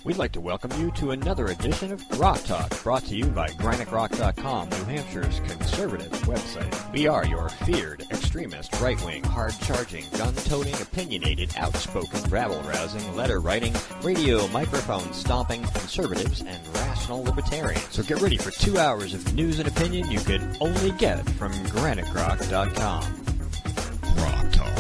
We'd like to welcome you to another edition of GrokTalk, brought to you by Grok.com, New Hampshire's conservative website. We are your feared, extremist, right-wing, hard-charging, gun-toting, opinionated, outspoken, rabble-rousing, letter-writing, radio microphone-stomping conservatives and rational libertarians. So get ready for 2 hours of news and opinion you could only get from Grok.com. GrokTalk.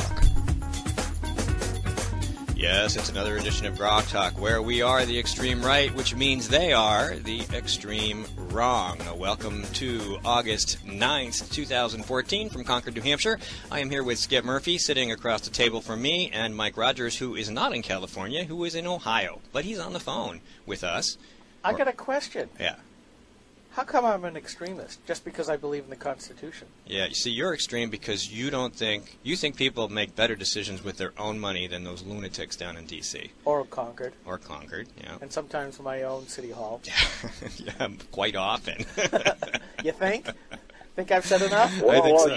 Yes, it's another edition of Grok Talk, where we are the extreme right, which means they are the extreme wrong. Welcome to August 9th, 2014 from Concord, New Hampshire. I am here with Skip Murphy, sitting across the table from me, and Mike Rogers, who is not in California, who is in Ohio, but he's on the phone with us. I got a question. Yeah. How come I'm an extremist? Just because I believe in the Constitution? Yeah, you see, you're extreme because you think people make better decisions with their own money than those lunatics down in D.C. Or Concord. Or Concord, yeah. And sometimes my own city hall. Yeah, quite often. You think? Think I've said enough? I think so.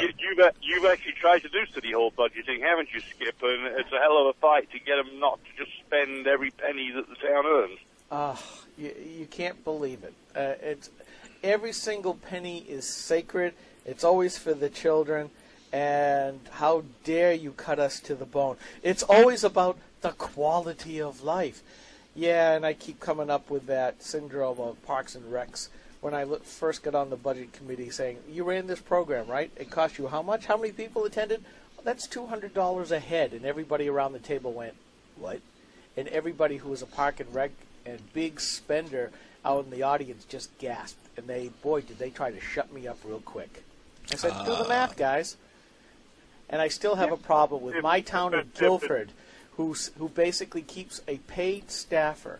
You've actually tried to do city hall budgeting, haven't you, Skip? And it's a hell of a fight to get them not to just spend every penny that the town earns. You can't believe it. Every single penny is sacred. It's always for the children. And how dare you cut us to the bone? It's always about the quality of life. Yeah, and I keep coming up with that syndrome of Parks and Recs. When I first got on the budget committee saying, you ran this program, right? It cost you how much? How many people attended? Well, that's $200 a head. And everybody around the table went, what? And everybody who was a Park and Rec and big spender out in the audience just gasped. And did they try to shut me up real quick. I said, do the math, guys. And I still have a problem with my town of Guilford, who basically keeps a paid staffer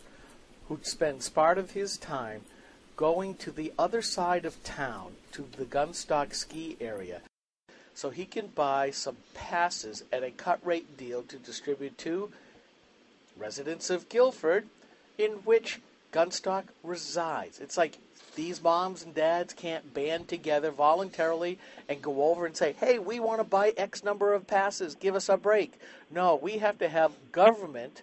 who spends part of his time going to the other side of town, to the Gunstock ski area, so he can buy some passes at a cut rate deal to distribute to residents of Guilford, in which Gunstock resides. It's like these moms and dads can't band together voluntarily and go over and say, hey, we want to buy X number of passes, give us a break. No, we have to have government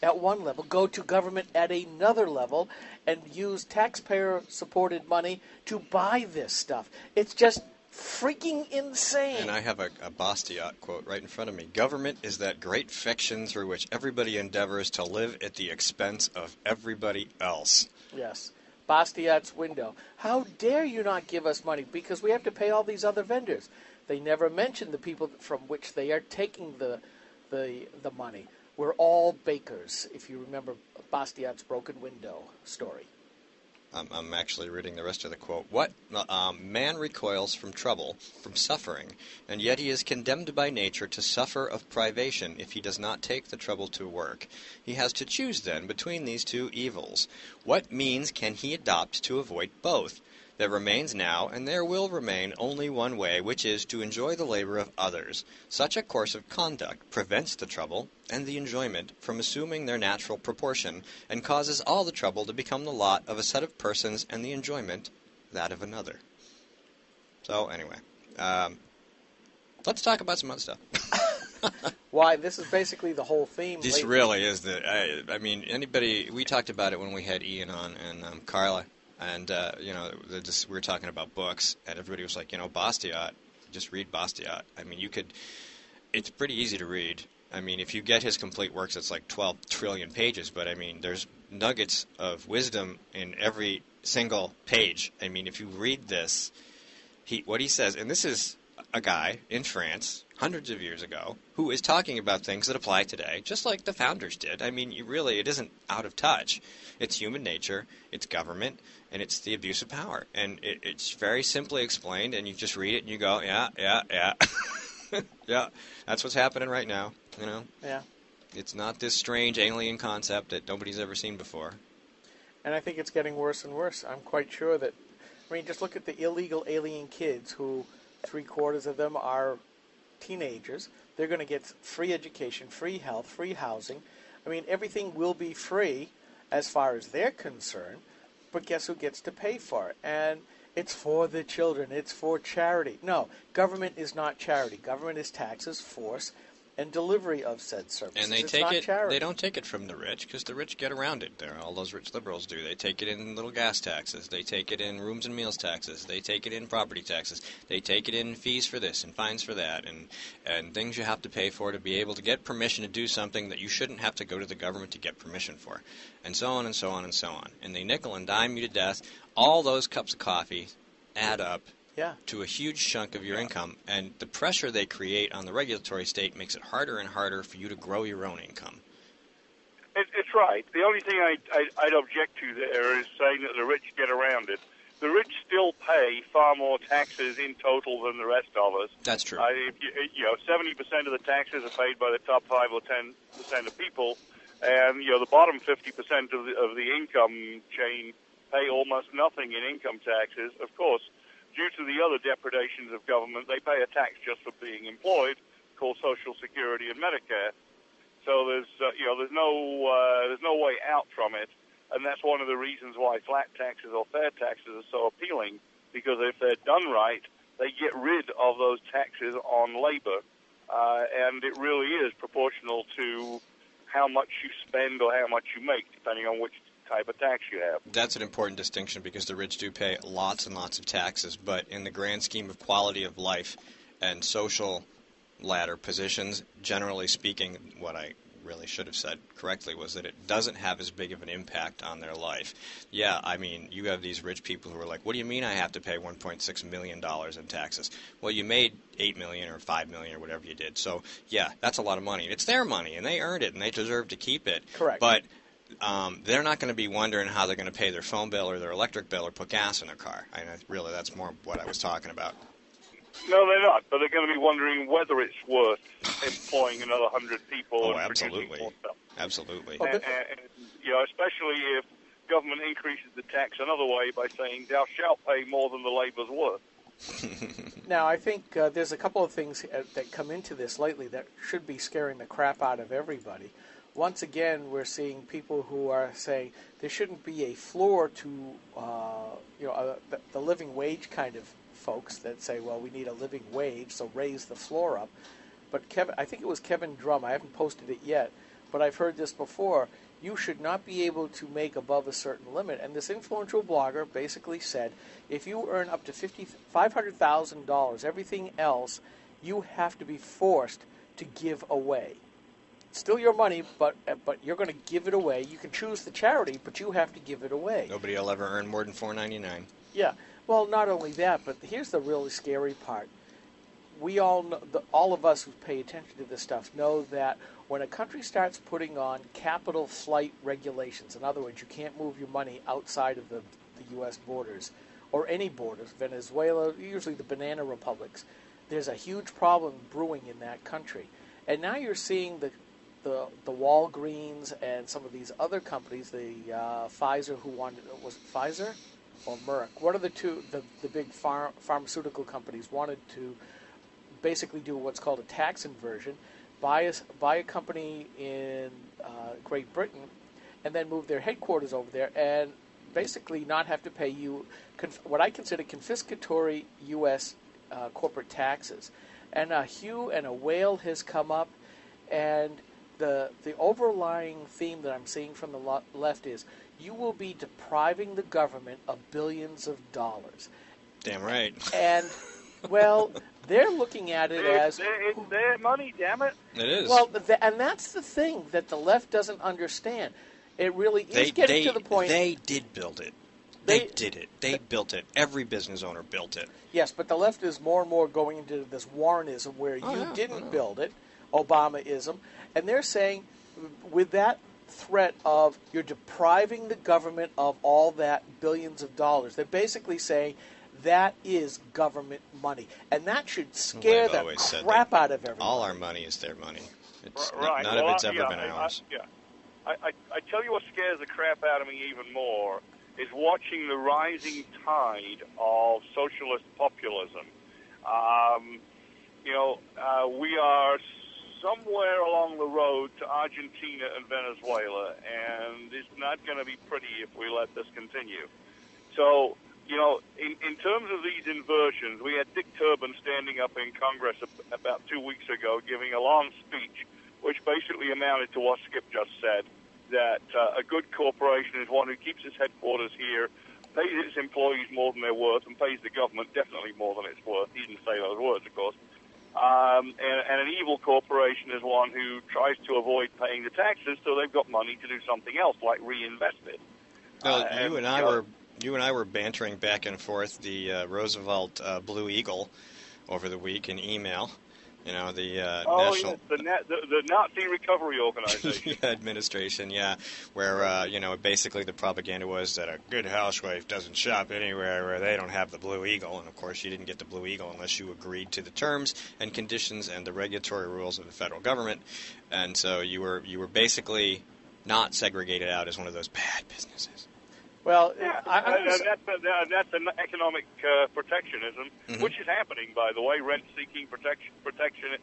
at one level, go to government at another level, and use taxpayer-supported money to buy this stuff. It's just freaking insane. And I have a Bastiat quote right in front of me. Government is that great fiction through which everybody endeavors to live at the expense of everybody else. Yes. Bastiat's window. How dare you not give us money? Because we have to pay all these other vendors. They never mention the people from which they are taking the money. We're all bakers, if you remember Bastiat's broken window story. I'm actually reading the rest of the quote. What? Man recoils from trouble, from suffering, and yet he is condemned by nature to suffer of privation if he does not take the trouble to work. He has to choose, then, between these two evils. What means can he adopt to avoid both? There remains now, and there will remain, only one way, which is to enjoy the labor of others. Such a course of conduct prevents the trouble and the enjoyment from assuming their natural proportion, and causes all the trouble to become the lot of a set of persons and the enjoyment that of another. So, anyway, let's talk about some other stuff. Why, this is basically the whole theme. This really is we talked about it when we had Ian on and Carla. And, we were talking about books, and everybody was like, Bastiat, just read Bastiat. I mean, it's pretty easy to read. I mean, if you get his complete works, it's like 12 trillion pages, but, I mean, there's nuggets of wisdom in every single page. I mean, if you read this, what he says, and this is a guy in France, hundreds of years ago, who is talking about things that apply today, just like the founders did. I mean, it isn't out of touch. It's human nature, it's government, and it's the abuse of power. And it's very simply explained, and you just read it and you go, yeah. Yeah, that's what's happening right now, Yeah. It's not this strange alien concept that nobody's ever seen before. And I think it's getting worse and worse. I'm quite sure that, just look at the illegal alien kids who 3/4 of them are teenagers. They're going to get free education, free health, free housing. Everything will be free as far as they're concerned, but guess who gets to pay for it? And it's for the children. It's for charity. No, government is not charity. Government is taxes, force, and delivery of said services. And they it's take not it. charity. They don't take it from the rich because the rich get around it. All those rich liberals do. They take it in little gas taxes. They take it in rooms and meals taxes. They take it in property taxes. They take it in fees for this and fines for that and things you have to pay for to be able to get permission to do something that you shouldn't have to go to the government to get permission for, and so on and so on and so on. And they nickel and dime you to death. All those cups of coffee add up. Yeah. To a huge chunk of your income, and the pressure they create on the regulatory state makes it harder and harder for you to grow your own income. It's right. The only thing I'd object to there is saying that the rich get around it. The rich still pay far more taxes in total than the rest of us. That's true. 70% of the taxes are paid by the top 5 or 10% of people, and the bottom 50% of the income chain pay almost nothing in income taxes. Of course, due to the other depredations of government, they pay a tax just for being employed, called Social Security and Medicare. So there's no way out from it, and that's one of the reasons why flat taxes or fair taxes are so appealing. Because if they're done right, they get rid of those taxes on labor, and it really is proportional to how much you spend or how much you make, depending on which type of tax you have. That's an important distinction because the rich do pay lots and lots of taxes, but in the grand scheme of quality of life and social ladder positions, generally speaking, what I really should have said correctly was that it doesn't have as big of an impact on their life. Yeah, I mean, you have these rich people who are like, what do you mean I have to pay $1.6 million in taxes? Well, you made $8 million or $5 million or whatever you did. So, yeah, that's a lot of money. It's their money, and they earned it, and they deserve to keep it. Correct. But they're not going to be wondering how they're going to pay their phone bill or their electric bill or put gas in their car. I mean, really, that's more what I was talking about. No, they're not, but they're going to be wondering whether it's worth employing another 100 people and producing more stuff. Absolutely. And, especially if government increases the tax another way by saying, thou shalt pay more than the labor's worth. Now, I think there's a couple of things that come into this lately that should be scaring the crap out of everybody. Once again, we're seeing people who are saying there shouldn't be a floor to, the living wage kind of folks that say, well, we need a living wage, so raise the floor up. But I think it was Kevin Drum, I haven't posted it yet, but I've heard this before, you should not be able to make above a certain limit. And this influential blogger basically said, if you earn up to $500,000, everything else you have to be forced to give away. It's still your money, but you're going to give it away. You can choose the charity, but you have to give it away. Nobody will ever earn more than $4.99. Yeah. Well, not only that, but here's the really scary part. We all know, all of us who pay attention to this stuff know that when a country starts putting on capital flight regulations, in other words, you can't move your money outside of the U.S. borders, or any borders, Venezuela, usually the banana republics, there's a huge problem brewing in that country. And now you're seeing the Walgreens and some of these other companies, the Pfizer, was it Pfizer or Merck? One of the two, the big pharmaceutical companies wanted to basically do what's called a tax inversion, buy a company in Great Britain, and then move their headquarters over there, and basically not have to pay you what I consider confiscatory U.S. Corporate taxes. And a hue and a wail has come up, and the overlying theme that I'm seeing from the left is you will be depriving the government of billions of dollars. Damn right. And, well, they're looking at it as... It's their money, damn it. It is. Well, and that's the thing that the left doesn't understand. It really is getting to the point... They did build it. They did it. They built it. Every business owner built it. Yes, but the left is more and more going into this Warrenism where you didn't build it, Obamaism, and they're saying with that threat of you're depriving the government of all that billions of dollars, they're basically saying that is government money, and that should scare the crap out of everyone. All our money is their money. It's right. None of it's ever been ours. I tell you what scares the crap out of me even more is watching the rising tide of socialist populism. We are somewhere along the road to Argentina and Venezuela, and it's not going to be pretty if we let this continue. So in terms of these inversions, we had Dick Turban standing up in Congress about 2 weeks ago giving a long speech, which basically amounted to what Skip just said, that a good corporation is one who keeps its headquarters here, pays its employees more than they're worth, and pays the government definitely more than it's worth. He didn't say those words, of course. And an evil corporation is one who tries to avoid paying the taxes so they've got money to do something else, like reinvest it. Well, you and I were bantering back and forth the Roosevelt Blue Eagle over the week in email. You know, the national... Yes, the Nazi Recovery Organization. Administration, yeah, where, basically the propaganda was that a good housewife doesn't shop anywhere where they don't have the Blue Eagle, and of course you didn't get the Blue Eagle unless you agreed to the terms and conditions and the regulatory rules of the federal government, and so you were basically not segregated out as one of those bad businesses. Well, that's an economic protectionism, which is happening, by the way. Rent-seeking protection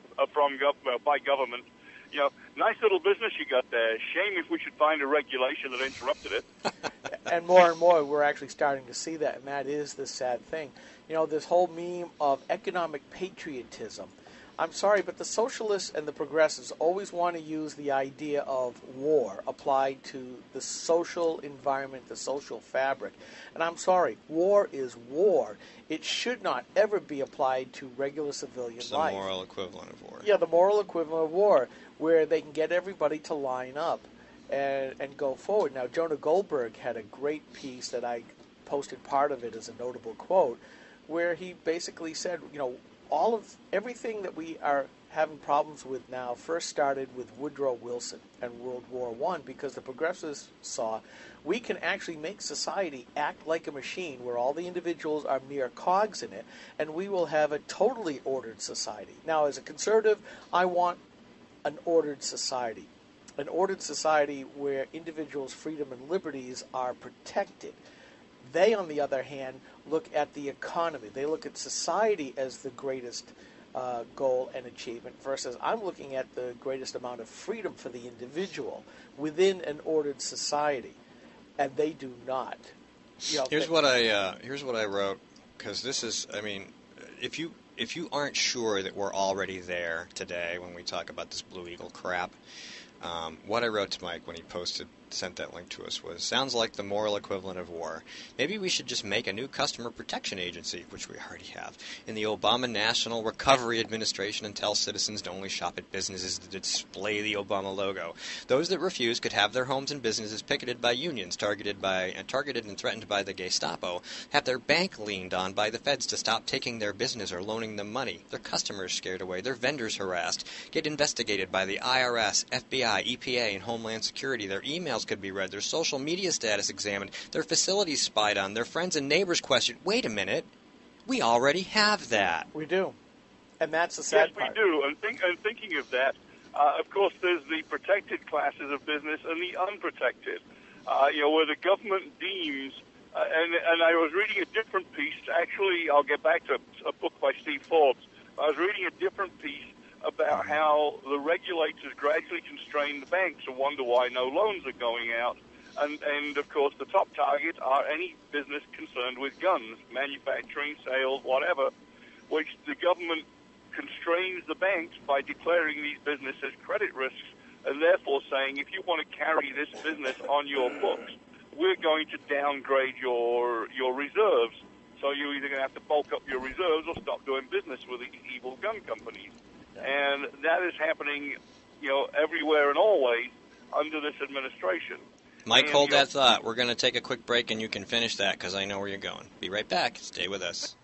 by government. Nice little business you got there. Shame if we should find a regulation that interrupted it. And more, we're actually starting to see that, and that is the sad thing. This whole meme of economic patriotism. I'm sorry, but the socialists and the progressives always want to use the idea of war applied to the social environment, the social fabric. And I'm sorry, war is war. It should not ever be applied to regular civilian life. The moral equivalent of war. Yeah, the moral equivalent of war, where they can get everybody to line up and go forward. Now, Jonah Goldberg had a great piece that I posted part of it as a notable quote, where he basically said, everything that we are having problems with now first started with Woodrow Wilson and World War I, because the progressives saw we can actually make society act like a machine where all the individuals are mere cogs in it, and we will have a totally ordered society. Now, as a conservative, I want an ordered society. An ordered society where individuals' freedom and liberties are protected. They, on the other hand, look at the economy. They look at society as the greatest goal and achievement, versus I'm looking at the greatest amount of freedom for the individual within an ordered society, and they do not. Here's what I wrote, because this is, if you aren't sure that we're already there today when we talk about this Blue Eagle crap, what I wrote to Mike when he sent that link to us was, sounds like the moral equivalent of war. Maybe we should just make a new customer protection agency, which we already have, in the Obama National Recovery Administration, and tell citizens to only shop at businesses that display the Obama logo. Those that refuse could have their homes and businesses picketed by unions, targeted and threatened by the Gestapo, have their bank leaned on by the feds to stop taking their business or loaning them money, their customers scared away, their vendors harassed, get investigated by the IRS, FBI, EPA, and Homeland Security, their emails could be read, their social media status examined, their facilities spied on, their friends and neighbors questioned. Wait a minute, we already have that. We do, and that's the sad part. Yes, we do. And thinking of that, of course, there's the protected classes of business and the unprotected. Where the government deems, and I was reading a different piece. Actually, I'll get back to a book by Steve Forbes. I was reading a different piece about how the regulators gradually constrain the banks and wonder why no loans are going out. And of course, the top target are any business concerned with guns, manufacturing, sales, whatever, which the government constrains the banks by declaring these businesses credit risks, and therefore saying, if you want to carry this business on your books, we're going to downgrade your reserves. So you're either going to have to bulk up your reserves or stop doing business with the evil gun companies. And that is happening, everywhere and always under this administration. Mike, hold that thought. We're going to take a quick break, and you can finish that, because I know where you're going. Be right back. Stay with us.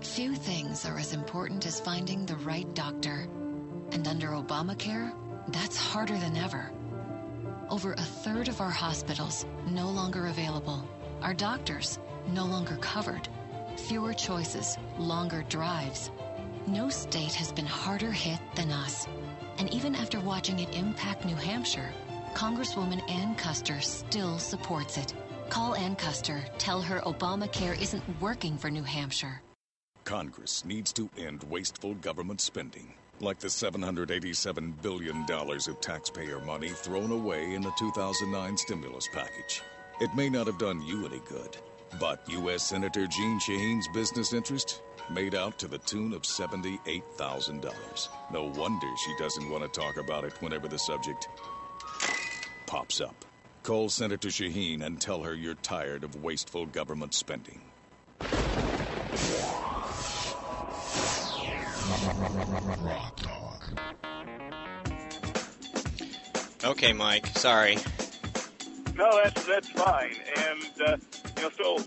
Few things are as important as finding the right doctor. And under Obamacare, that's harder than ever. Over a third of our hospitals no longer available. Our doctors no longer covered. Fewer choices, longer drives. No state has been harder hit than us. And even after watching it impact New Hampshire, Congresswoman Ann Custer still supports it. Call Ann Custer. Tell her Obamacare isn't working for New Hampshire. Congress needs to end wasteful government spending, like the $787 billion of taxpayer money thrown away in the 2009 stimulus package. It may not have done you any good, But U.S. Senator Jeanne Shaheen's business interest made out to the tune of $78,000. No wonder she doesn't want to talk about it whenever the subject pops up. Call Senator Shaheen and tell her you're tired of wasteful government spending. Okay, Mike. Sorry. No, that's fine. And so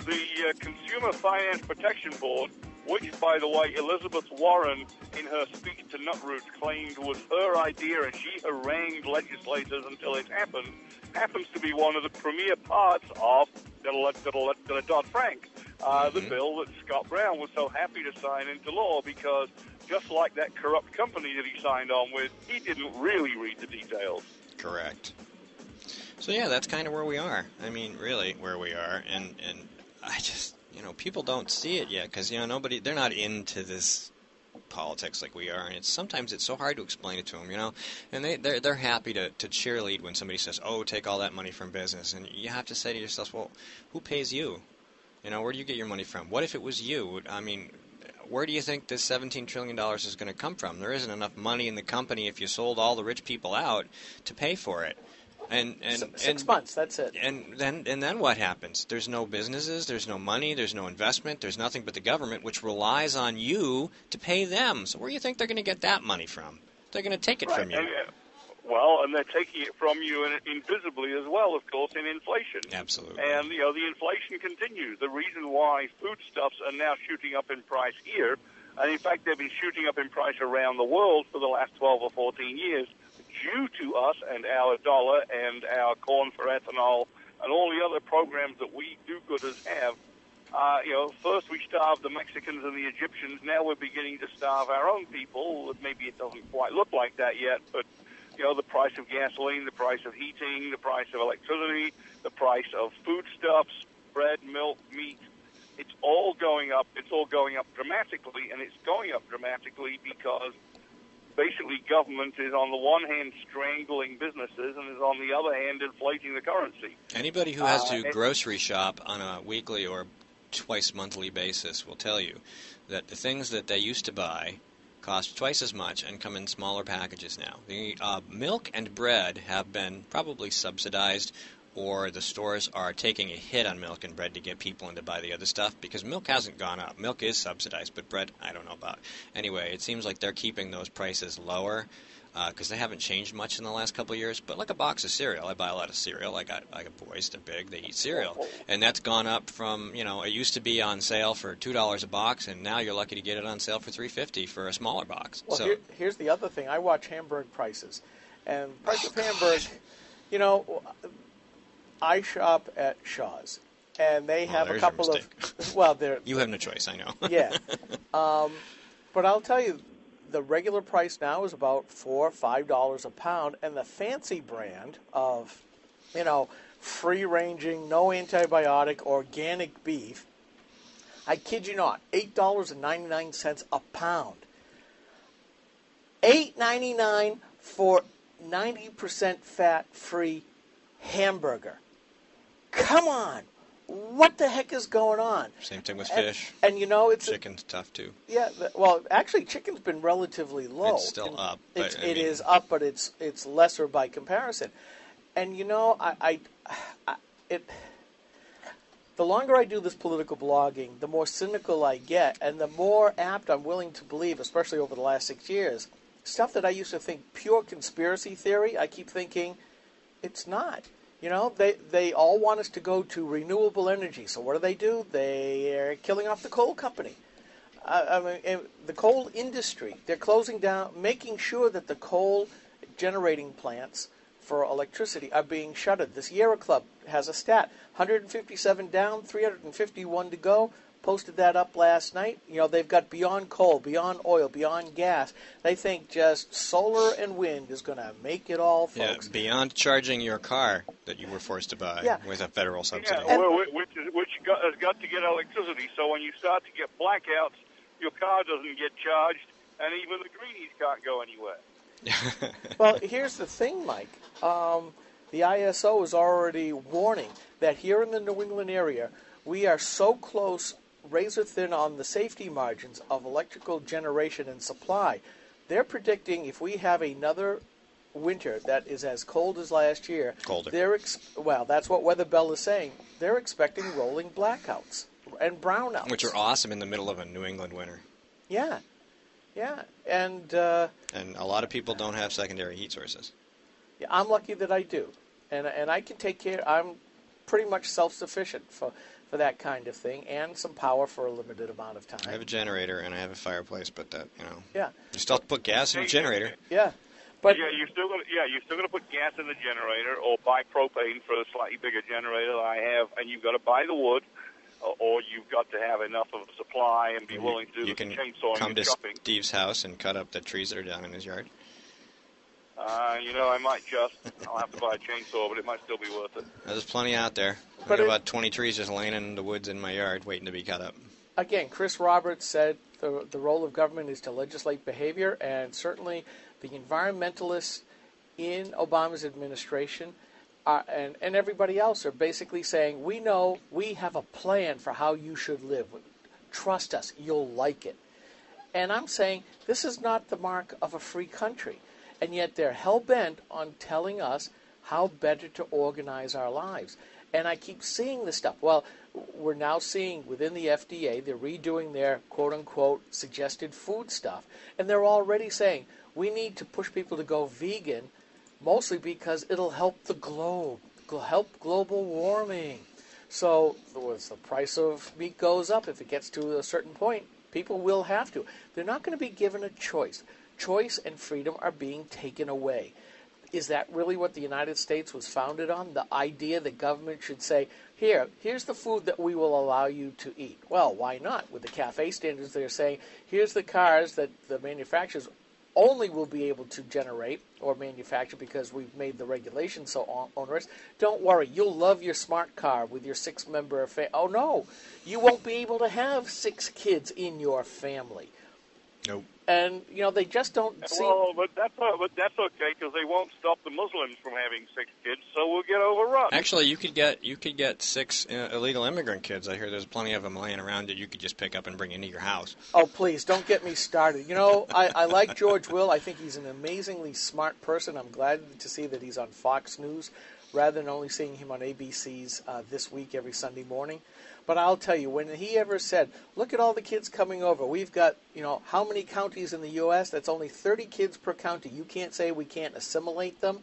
the Consumer Finance Protection Board, which, by the way, Elizabeth Warren, in her speech to Nutroots, claimed was her idea, and she harangued legislators until it happened, happens to be one of the premier parts of the Dodd-Frank, the bill that Scott Brown was so happy to sign into law, because just like that corrupt company that he signed on with, he didn't really read the details. Correct. So yeah, that's kind of where we are. I mean, really, where we are, and I just, people don't see it yet because they're not into this politics like we are, and sometimes it's so hard to explain it to them, and they're happy to cheerlead when somebody says, "Oh, take all that money from business," and you have to say to yourself, "Well, who pays you? Where do you get your money from? What if it was you? I mean, where do you think this $17 trillion is going to come from? There isn't enough money in the company if you sold all the rich people out to pay for it." And 6 months, that's it. And then what happens? There's no businesses, there's no money, there's no investment, there's nothing but the government, which relies on you to pay them. So where do you think they're going to get that money from? They're going to take it from you. And they're taking it from you invisibly as well, of course, in inflation. Absolutely. And, the inflation continues. The reason why foodstuffs are now shooting up in price here, and in fact they've been shooting up in price around the world for the last 12 or 14 years, due to us and our dollar and our corn for ethanol and all the other programs that we do-gooders have. First we starved the Mexicans and the Egyptians. Now we're beginning to starve our own people. Maybe it doesn't quite look like that yet, but, the price of gasoline, the price of heating, the price of electricity, the price of foodstuffs, bread, milk, meat, it's all going up. It's all going up dramatically, and it's going up dramatically because basically government is on the one hand strangling businesses and is on the other hand inflating the currency. Anybody who has to grocery shop on a weekly or twice monthly basis will tell you that the things that they used to buy cost twice as much and come in smaller packages now. The milk and bread have been probably subsidized, or the stores are taking a hit on milk and bread to get people in to buy the other stuff, because milk hasn't gone up. Milk is subsidized, but bread, I don't know about. Anyway, it seems like they're keeping those prices lower because they haven't changed much in the last couple of years. But like a box of cereal, I buy a lot of cereal. I got boys, they're big, they eat cereal. And that's gone up from, it used to be on sale for $2 a box, and now you're lucky to get it on sale for $3.50 for a smaller box. Well, here's the other thing. I watch Hamburg prices. And the price of Hamburg, I shop at Shaw's, and they have a couple of. Well, you have no choice, I know. Yeah, but I'll tell you, the regular price now is about $4 or $5 a pound, and the fancy brand of, free-ranging, no antibiotic, organic beef. I kid you not, $8.99 a pound. $8.99 for 90% fat-free hamburger. Come on. What the heck is going on? Same thing with fish. And it's chicken's tough too. Yeah, well, actually, chicken's been relatively low. It's still up. But it is up, but it's lesser by comparison. And the longer I do this political blogging, the more cynical I get, and the more apt I'm willing to believe, especially over the last 6 years, stuff that I used to think pure conspiracy theory. I keep thinking it's not. They all want us to go to renewable energy. So what do? They're killing off the coal company. The coal industry. They're closing down, making sure that the coal generating plants for electricity are being shuttered. This Sierra Club has a stat. 157 down, 351 to go. Posted that up last night. They've got beyond coal, beyond oil, beyond gas. They think just solar and wind is going to make it all, folks. Yeah, beyond charging your car that you were forced to buy with a federal subsidy. Yeah, which has got to get electricity. So when you start to get blackouts, your car doesn't get charged, and even the greenies can't go anywhere. Well, here's the thing, Mike. The ISO is already warning that here in the New England area, we are so close, razor thin on the safety margins of electrical generation and supply. They're predicting if we have another winter that is as cold as last year, Colder. well, that's what Weather Bell is saying. They're expecting rolling blackouts and brownouts, Which are awesome in the middle of a New England winter. Yeah, and a lot of people don't have secondary heat sources. yeah, I'm lucky that I do, and I can take care. I'm pretty much self-sufficient for that kind of thing, and some power for a limited amount of time. I have a generator and I have a fireplace, but that, Yeah, you still have to put gas in the generator. yeah, but you're still gonna put gas in the generator, or buy propane for a slightly bigger generator than I have, and you've got to buy the wood, or you've got to have enough of a supply and be willing to do You the can chainsawing come and to chopping. Steve's house and cut up the trees that are down in his yard. I might I'll have to buy a chainsaw, but it might still be worth it. There's plenty out there. I But got about 20 trees just laying in the woods in my yard waiting to be cut up. again, Chris Roberts said the role of government is to legislate behavior, and certainly the environmentalists in Obama's administration and everybody else are basically saying, we know, we have a plan for how you should live. Trust us, you'll like it. And I'm saying this is not the mark of a free country. And yet they're hell-bent on telling us how better to organize our lives. And I keep seeing this stuff. Well, we're now seeing within the FDA, they're redoing their quote-unquote suggested food stuff. And they're already saying, we need to push people to go vegan, mostly because it'll help the globe, help global warming. So as the price of meat goes up, if it gets to a certain point, people will have to. They're not going to be given a choice. Choice and freedom are being taken away. Is that really what the United States was founded on? The idea that government should say, here's the food that we will allow you to eat. Well, why not? With the CAFE standards, they're saying, here's the cars that the manufacturers only will be able to generate or manufacture because we've made the regulations so onerous. Don't worry, you'll love your smart car with your 6-member family. Oh, no, you won't be able to have 6 kids in your family. Nope. And, they just don't see... Well, but that's okay, because they won't stop the Muslims from having 6 kids, so we'll get overrun. Actually, you could get 6 illegal immigrant kids. I hear there's plenty of them laying around that you could just pick up and bring into your house. Oh, please, don't get me started. I like George Will. I think he's an amazingly smart person. I'm glad to see that he's on Fox News rather than only seeing him on ABC's This Week every Sunday morning. But I'll tell you, when he ever said, look at all the kids coming over. We've got, how many counties in the U.S.? That's only 30 kids per county. You can't say we can't assimilate them.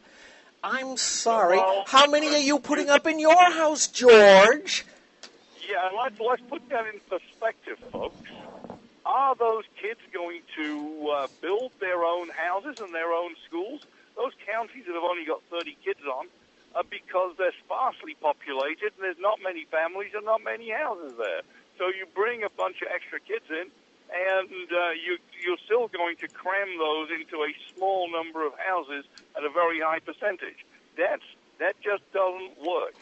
I'm sorry. How many are you putting up in your house, George? Yeah, let's put that in perspective, folks. Are those kids going to build their own houses and their own schools? Those counties that have only got 30 kids on, because they're sparsely populated and there's not many families and not many houses there. So you bring a bunch of extra kids in, and you're still going to cram those into a small number of houses at a very high percentage. That just doesn't work.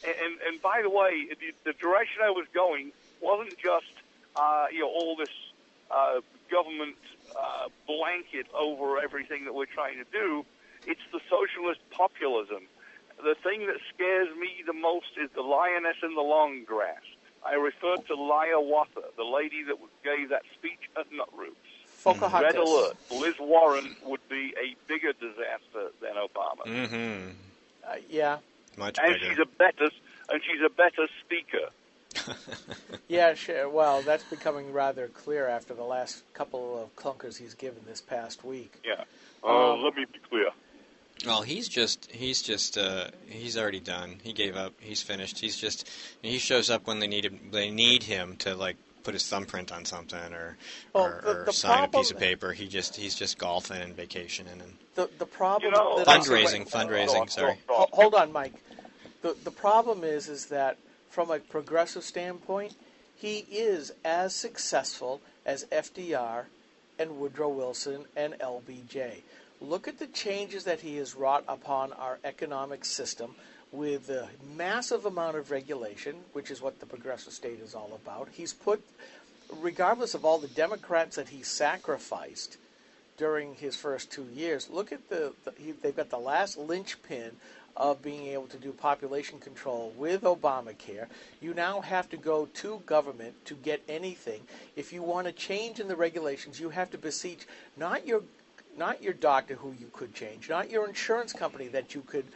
And by the way, the direction I was going wasn't just all this government blanket over everything that we're trying to do. It's the socialist populism. The thing that scares me the most is the lioness in the long grass. I refer to Hiawatha, the lady that gave that speech at Nut Roots. Pocahontas. Red alert. Liz Warren would be a bigger disaster than Obama. Mm-hmm. Yeah. Much and bigger. she's a better speaker. Yeah, sure. Well, that's becoming rather clear after the last couple of clunkers he's given this past week. Yeah. Let me be clear. Well, he's already done. He gave up. He's finished. He shows up when they need him to put his thumbprint on something or sign a piece of paper. He's just golfing and vacationing and the problem fundraising. Sorry. Hold on, Mike. The problem is that from a progressive standpoint, he is as successful as FDR and Woodrow Wilson and LBJ. Look at the changes that he has wrought upon our economic system with a massive amount of regulation, which is what the progressive state is all about. He's put, regardless of all the Democrats that he sacrificed during his first 2 years, look at they've got the last linchpin of being able to do population control with Obamacare. You now have to go to government to get anything. If you want to change in the regulations, you have to beseech not your doctor who you could change, not your insurance company that you could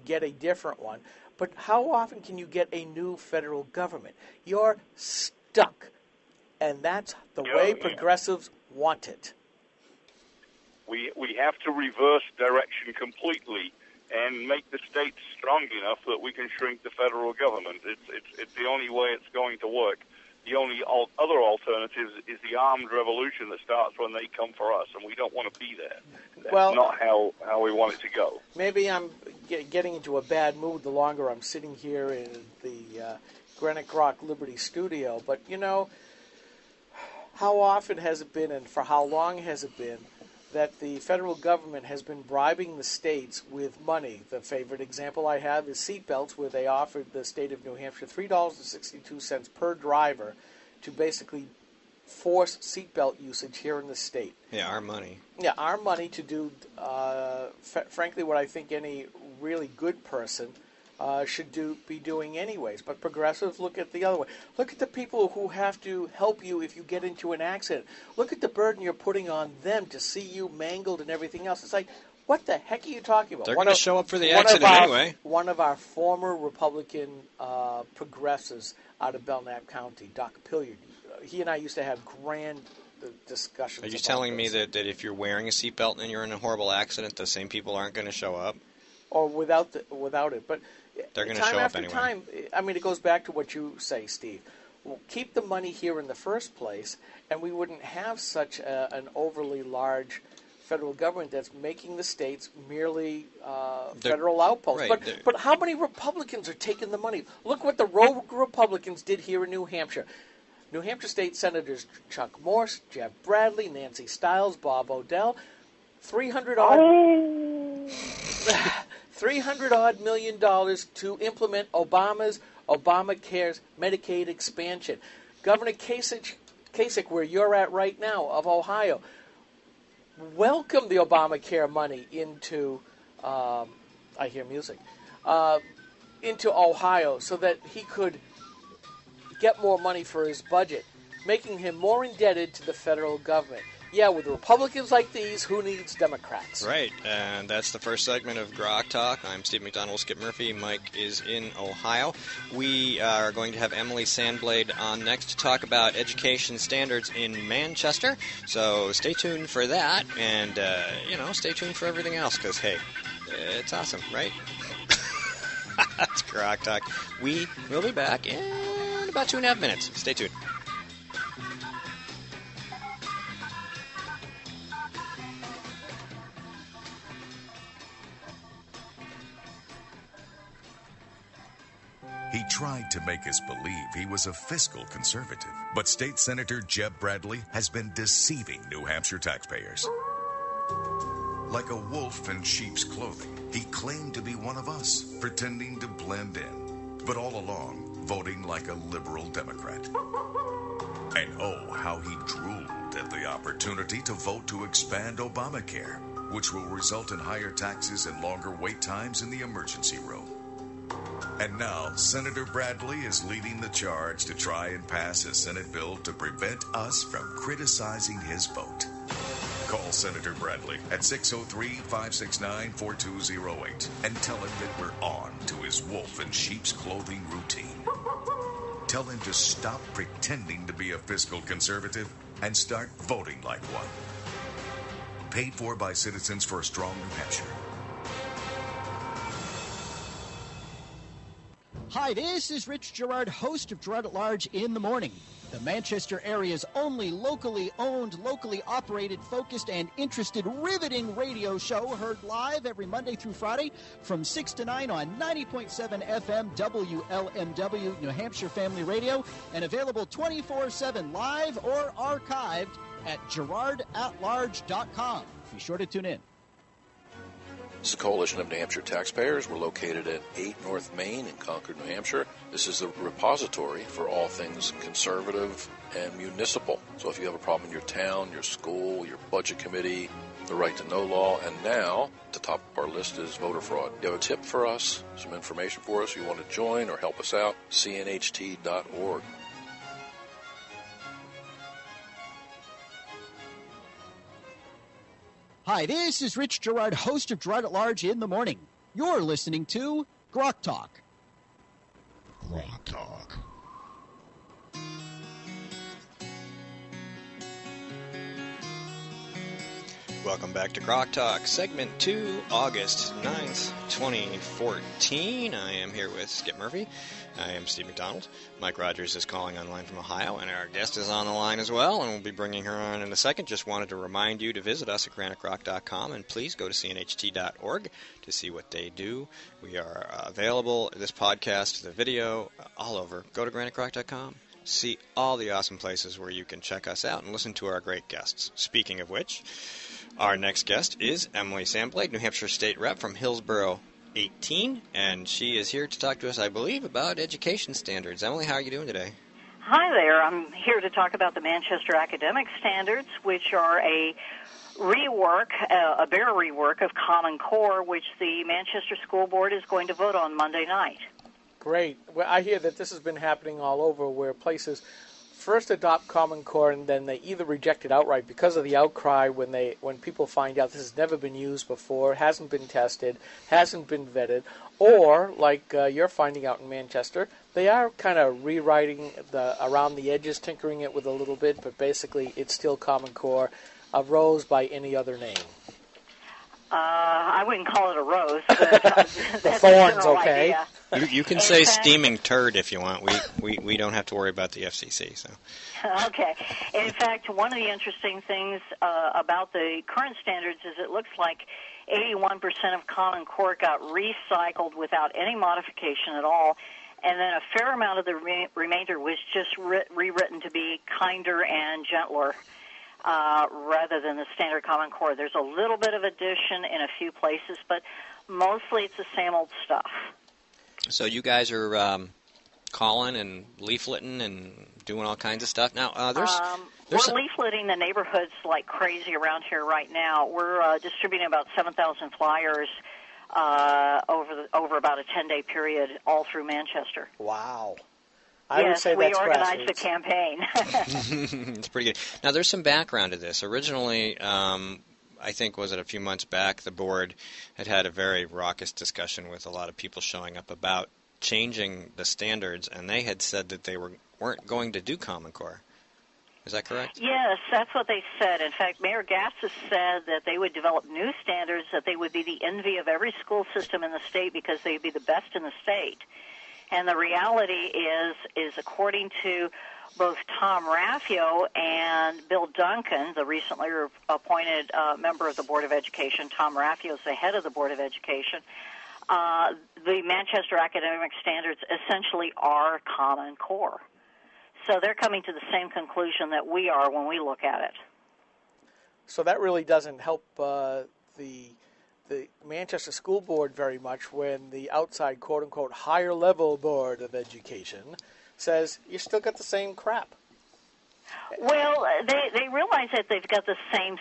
get a different one, but how often can you get a new federal government? You're stuck. And that's the way progressives want it. We have to reverse direction completely and make the states strong enough that we can shrink the federal government. It's the only way it's going to work. The only other alternative is the armed revolution that starts when they come for us, and we don't want to be there. That's not how we want it to go. Maybe I'm getting into a bad mood the longer I'm sitting here in the GrokTalk Liberty studio, but how often has it been and for how long has it been that the federal government has been bribing the states with money? The favorite example I have is seatbelts, where they offered the state of New Hampshire $3.62 per driver to basically force seatbelt usage here in the state. Yeah, our money. Yeah, our money to do, frankly, what I think any really good person should be doing anyways. But progressives look at the other way. Look at the people who have to help you if you get into an accident. Look at the burden you're putting on them to see you mangled and everything else. It's like, what the heck are you talking about? They're going to show up for the accident anyway. One of our former Republican progressives out of Belknap County, Doc Pilliard, he and I used to have grand discussions. Are you telling me that if you're wearing a seatbelt and you're in a horrible accident, the same people aren't going to show up? Or without it, but they're going to show up anyway. Time after time, I mean, it goes back to what you say, Steve. We'll keep the money here in the first place, and we wouldn't have such an overly large federal government that's making the states merely federal outposts. Right, but how many Republicans are taking the money? Look what the rogue Republicans did here in New Hampshire. New Hampshire State Senators Chuck Morse, Jeb Bradley, Nancy Stiles, Bob Odell, $300-odd million to implement Obamacare's Medicaid expansion. Governor Kasich, where you're at right now, of Ohio, welcomed the Obamacare money into, I hear music, into Ohio so that he could get more money for his budget, making him more indebted to the federal government. Yeah, with Republicans like these, who needs Democrats? Right, and that's the first segment of GrokTalk. I'm Steve McDonald, Skip Murphy. Mike is in Ohio. We are going to have Emily Sandblade on next to talk about education standards in Manchester. So stay tuned for that, and, stay tuned for everything else, because, hey, it's awesome, right? That's GrokTalk. We will be back in about 2.5 minutes. Stay tuned. He tried to make us believe he was a fiscal conservative, but State Senator Jeb Bradley has been deceiving New Hampshire taxpayers. Like a wolf in sheep's clothing, he claimed to be one of us, pretending to blend in, but all along voting like a liberal Democrat. And oh, how he drooled at the opportunity to vote to expand Obamacare, which will result in higher taxes and longer wait times in the emergency room. And now, Senator Bradley is leading the charge to try and pass a Senate bill to prevent us from criticizing his vote. Call Senator Bradley at 603-569-4208 and tell him that we're on to his wolf in sheep's clothing routine. Tell him to stop pretending to be a fiscal conservative and start voting like one. Paid for by Citizens for a Strong New Hampshire. Hi, this is Rich Gerard, host of Gerard at Large in the Morning, the Manchester area's only locally owned, locally operated, focused, and interested, riveting radio show, heard live every Monday through Friday from 6 to 9 on 90.7 FM WLMW New Hampshire Family Radio, and available 24/7 live or archived at GerardAtLarge.com. Be sure to tune in. This is a coalition of New Hampshire taxpayers. We're located at 8 North Main in Concord, New Hampshire. This is the repository for all things conservative and municipal. So if you have a problem in your town, your school, your budget committee, the right to know law, and now at the top of our list is voter fraud. You have a tip for us, some information for us, you want to join or help us out, cnht.org. Hi, this is Rich Gerard, host of Gerard at Large in the Morning. You're listening to GrokTalk. GrokTalk. Welcome back to GrokTalk, segment 2, August 9th, 2014. I am here with Skip Murphy. I am Steve McDonald. Mike Rogers is calling online from Ohio, and our guest is on the line as well, and we'll be bringing her on in a second. Just wanted to remind you to visit us at graniterock.com, and please go to cnht.org to see what they do. We are available, this podcast, the video, all over. Go to graniterock.com. See all the awesome places where you can check us out and listen to our great guests. Speaking of which, our next guest is Emily Sandblade, New Hampshire State Rep from Hillsborough 18, and she is here to talk to us, I believe, about education standards. Emily, how are you doing today? Hi there. I'm here to talk about the Manchester Academic Standards, which are a rework, a bare rework of Common Core, which the Manchester School Board is going to vote on Monday night. Great. Well, I hear that this has been happening all over, where places first adopt Common Core and then they either reject it outright because of the outcry when people find out this has never been used before, hasn't been tested, hasn't been vetted, or like you're finding out in Manchester, they are kind of rewriting around the edges, tinkering it with a little bit, but basically it's still Common Core, a rose by any other name. I wouldn't call it a rose, but the thorns, okay. You can say steaming turd if you want. We don't have to worry about the FCC. So. Okay. In fact, one of the interesting things about the current standards is it looks like 81% of Common Core got recycled without any modification at all, and then a fair amount of the remainder was just rewritten to be kinder and gentler. Rather than the standard Common Core. There's a little bit of addition in a few places, but mostly it's the same old stuff. So you guys are calling and leafleting and doing all kinds of stuff. Now, we're leafleting the neighborhoods like crazy around here right now. We're distributing about 7,000 flyers over about a 10-day period all through Manchester. Wow. Yes, we organized the campaign. It's pretty good. Now, there's some background to this. Originally, I think, was it a few months back, the board had a very raucous discussion with a lot of people showing up about changing the standards, and they had said that they weren't going to do Common Core. Is that correct? Yes, that's what they said. In fact, Mayor Gassis said that they would develop new standards, that they would be the envy of every school system in the state because they'd be the best in the state. And the reality is according to both Tom Raffio and Bill Duncan, the recently appointed member of the Board of Education, Tom Raffio is the head of the Board of Education, the Manchester Academic Standards essentially are Common Core. So they're coming to the same conclusion that we are when we look at it. So that really doesn't help the Manchester School Board very much when the outside, quote-unquote, higher-level Board of Education says you still got the same crap. Well, they realize that they've got the same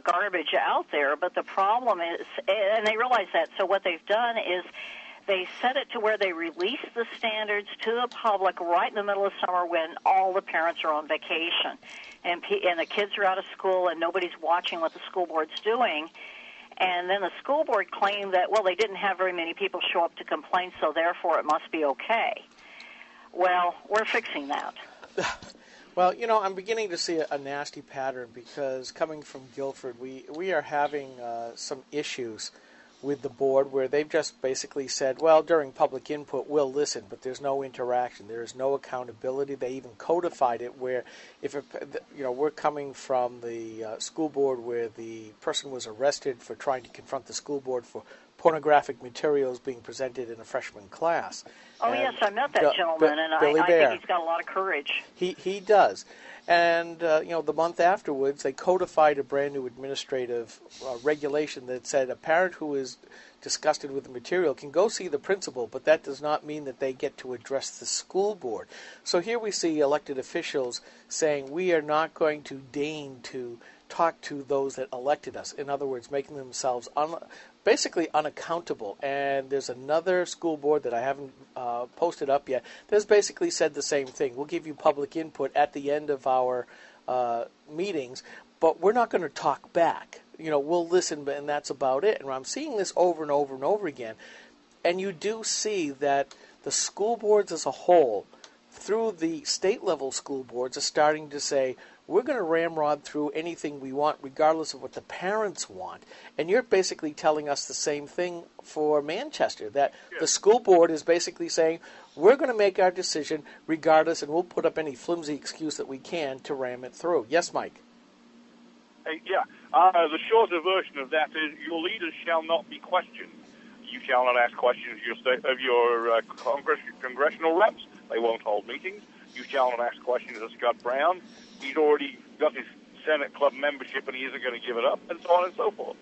garbage out there, but the problem is, and they realize that, so what they've done is they set it to where they release the standards to the public right in the middle of summer when all the parents are on vacation and the kids are out of school and nobody's watching what the school board's doing. And then the school board claimed that, well, they didn't have very many people show up to complain, so therefore it must be okay. Well, we're fixing that. Well, I'm beginning to see a nasty pattern because coming from Guilford, we are having some issues with the board where they've just basically said, well, during public input, we'll listen, but there's no interaction. There is no accountability. They even codified it where we're coming from the school board where the person was arrested for trying to confront the school board for pornographic materials being presented in a freshman class. Oh, And yes, I met that gentleman, and Billy I Bear. think he's got a lot of courage. He does. And, the month afterwards, they codified a brand new administrative regulation that said a parent who is disgusted with the material can go see the principal, but that does not mean that they get to address the school board. So here we see elected officials saying we are not going to deign to talk to those that elected us. In other words, making themselves basically unaccountable. And there's another school board that I haven't posted up yet that's basically said the same thing. We'll give you public input at the end of our meetings, but we're not going to talk back. We'll listen, and that's about it. And I'm seeing this over and over and over again. And you do see that the school boards as a whole, through the state-level school boards, are starting to say, we're going to ramrod through anything we want, regardless of what the parents want. And you're basically telling us the same thing for Manchester, that the school board is basically saying, we're going to make our decision regardless, and we'll put up any flimsy excuse that we can to ram it through. Yes, Mike? The shorter version of that is your leaders shall not be questioned. You shall not ask questions of your congressional reps. They won't hold meetings. You shall not ask questions of Scott Brown. He's already got his Senate Club membership, and he isn't going to give it up, and so on and so forth.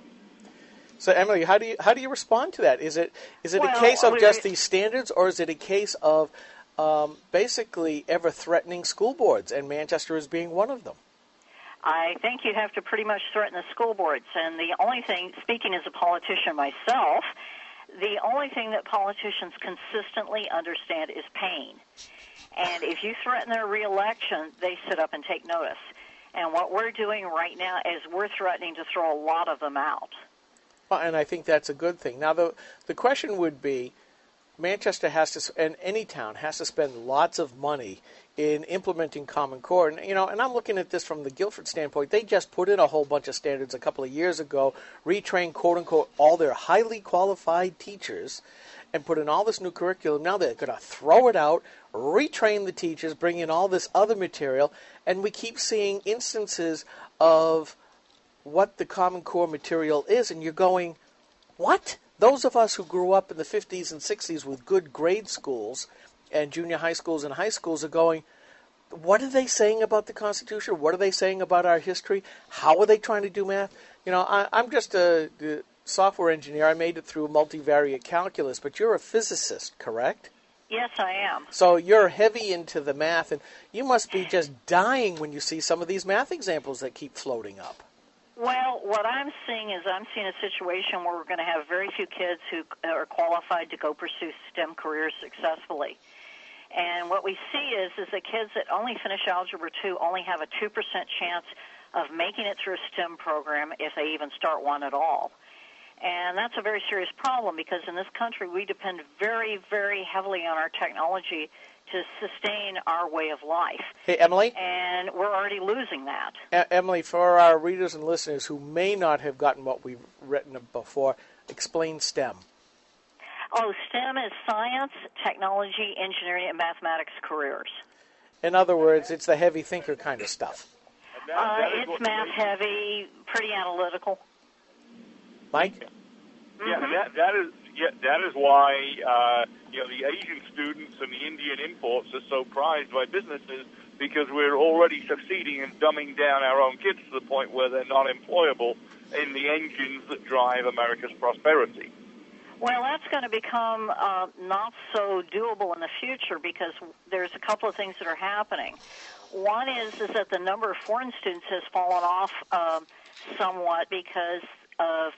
So, Emily, how do you respond to that? Is it a case of just these standards, or is it a case of basically ever threatening school boards, and Manchester is being one of them? I think you have to pretty much threaten the school boards. And the only thing, speaking as a politician myself, the only thing that politicians consistently understand is pain. And if you threaten their reelection, they sit up and take notice. And what we're doing right now is we're threatening to throw a lot of them out. Well, and I think that's a good thing. Now, the question would be, Manchester has to, and any town has to spend lots of money in implementing Common Core. And, and I'm looking at this from the Guilford standpoint. They just put in a whole bunch of standards a couple of years ago, retrained, quote-unquote, all their highly qualified teachers, and put in all this new curriculum. Now they're going to throw it out, retrain the teachers, bring in all this other material, and we keep seeing instances of what the Common Core material is, and you're going, what? Those of us who grew up in the 50s and 60s with good grade schools and junior high schools and high schools are going, what are they saying about the Constitution? What are they saying about our history? How are they trying to do math? I'm just a software engineer. I made it through multivariate calculus, but you're a physicist, correct? Yes, I am. So you're heavy into the math, and you must be just dying when you see some of these math examples that keep floating up. Well, what I'm seeing is a situation where we're going to have very few kids who are qualified to go pursue STEM careers successfully. And what we see is the kids that only finish Algebra 2 only have a 2% chance of making it through a STEM program if they even start one at all. And that's a very serious problem because in this country we depend very, very heavily on our technology to sustain our way of life. Hey, Emily? And we're already losing that. Emily, for our readers and listeners who may not have gotten what we've written before, explain STEM. Oh, STEM is science, technology, engineering, and mathematics careers. In other words, it's the heavy thinker kind of stuff. It's math-heavy, pretty analytical. Mike? Yeah, that is why the Asian students and the Indian imports are so prized by businesses because we're already succeeding in dumbing down our own kids to the point where they're not employable in the engines that drive America's prosperity. Well, that's going to become not so doable in the future because there's a couple of things that are happening. One is that the number of foreign students has fallen off somewhat because of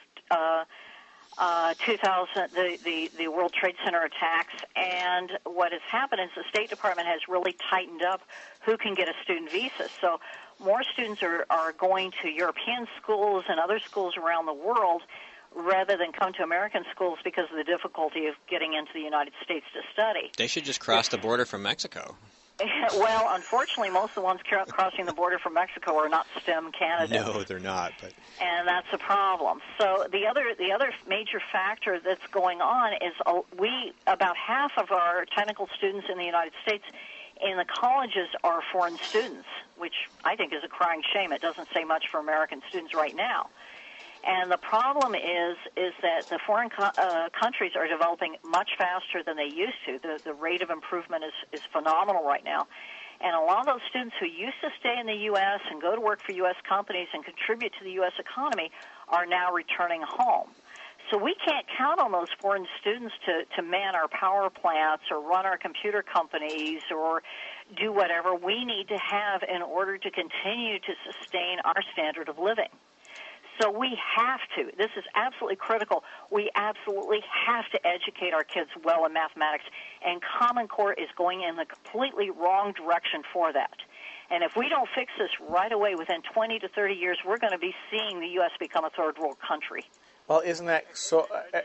2000, the World Trade Center attacks, and what has happened is the State Department has really tightened up who can get a student visa. So more students are going to European schools and other schools around the world rather than come to American schools because of the difficulty of getting into the United States to study. They should just cross the border from Mexico. Well, unfortunately, most of the ones crossing the border from Mexico are not STEM candidates. No, they're not. But and that's a problem. So the other major factor that's going on is about half of our technical students in the United States in the colleges are foreign students, which I think is a crying shame. It doesn't say much for American students right now. And the problem is that the foreign countries are developing much faster than they used to. The rate of improvement is phenomenal right now. And a lot of those students who used to stay in the U.S. and go to work for U.S. companies and contribute to the U.S. economy are now returning home. So we can't count on those foreign students to man our power plants or run our computer companies or do whatever we need to have in order to continue to sustain our standard of living. So we have to. This is absolutely critical. We absolutely have to educate our kids well in mathematics, and Common Core is going in the completely wrong direction for that. And if we don't fix this right away, within 20 to 30 years, we're going to be seeing the U.S. become a third world country. Well, isn't that so? The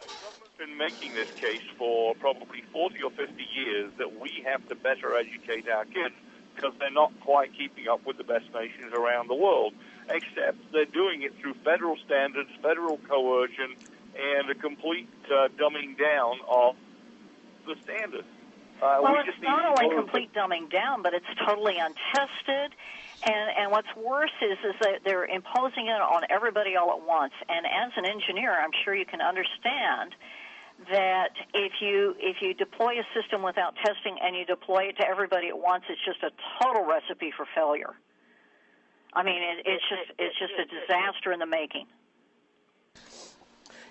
government's been making this case for probably 40 or 50 years that we have to better educate our kids because they're not quite keeping up with the best nations around the world, except they're doing it through federal standards, federal coercion, and a complete dumbing down of the standards. Well, it's not only complete dumbing down, but it's totally untested. And what's worse is that they're imposing it on everybody all at once. And as an engineer, I'm sure you can understand that if you deploy a system without testing and you deploy it to everybody at once, it's just a total recipe for failure. I mean, it's just a disaster in the making.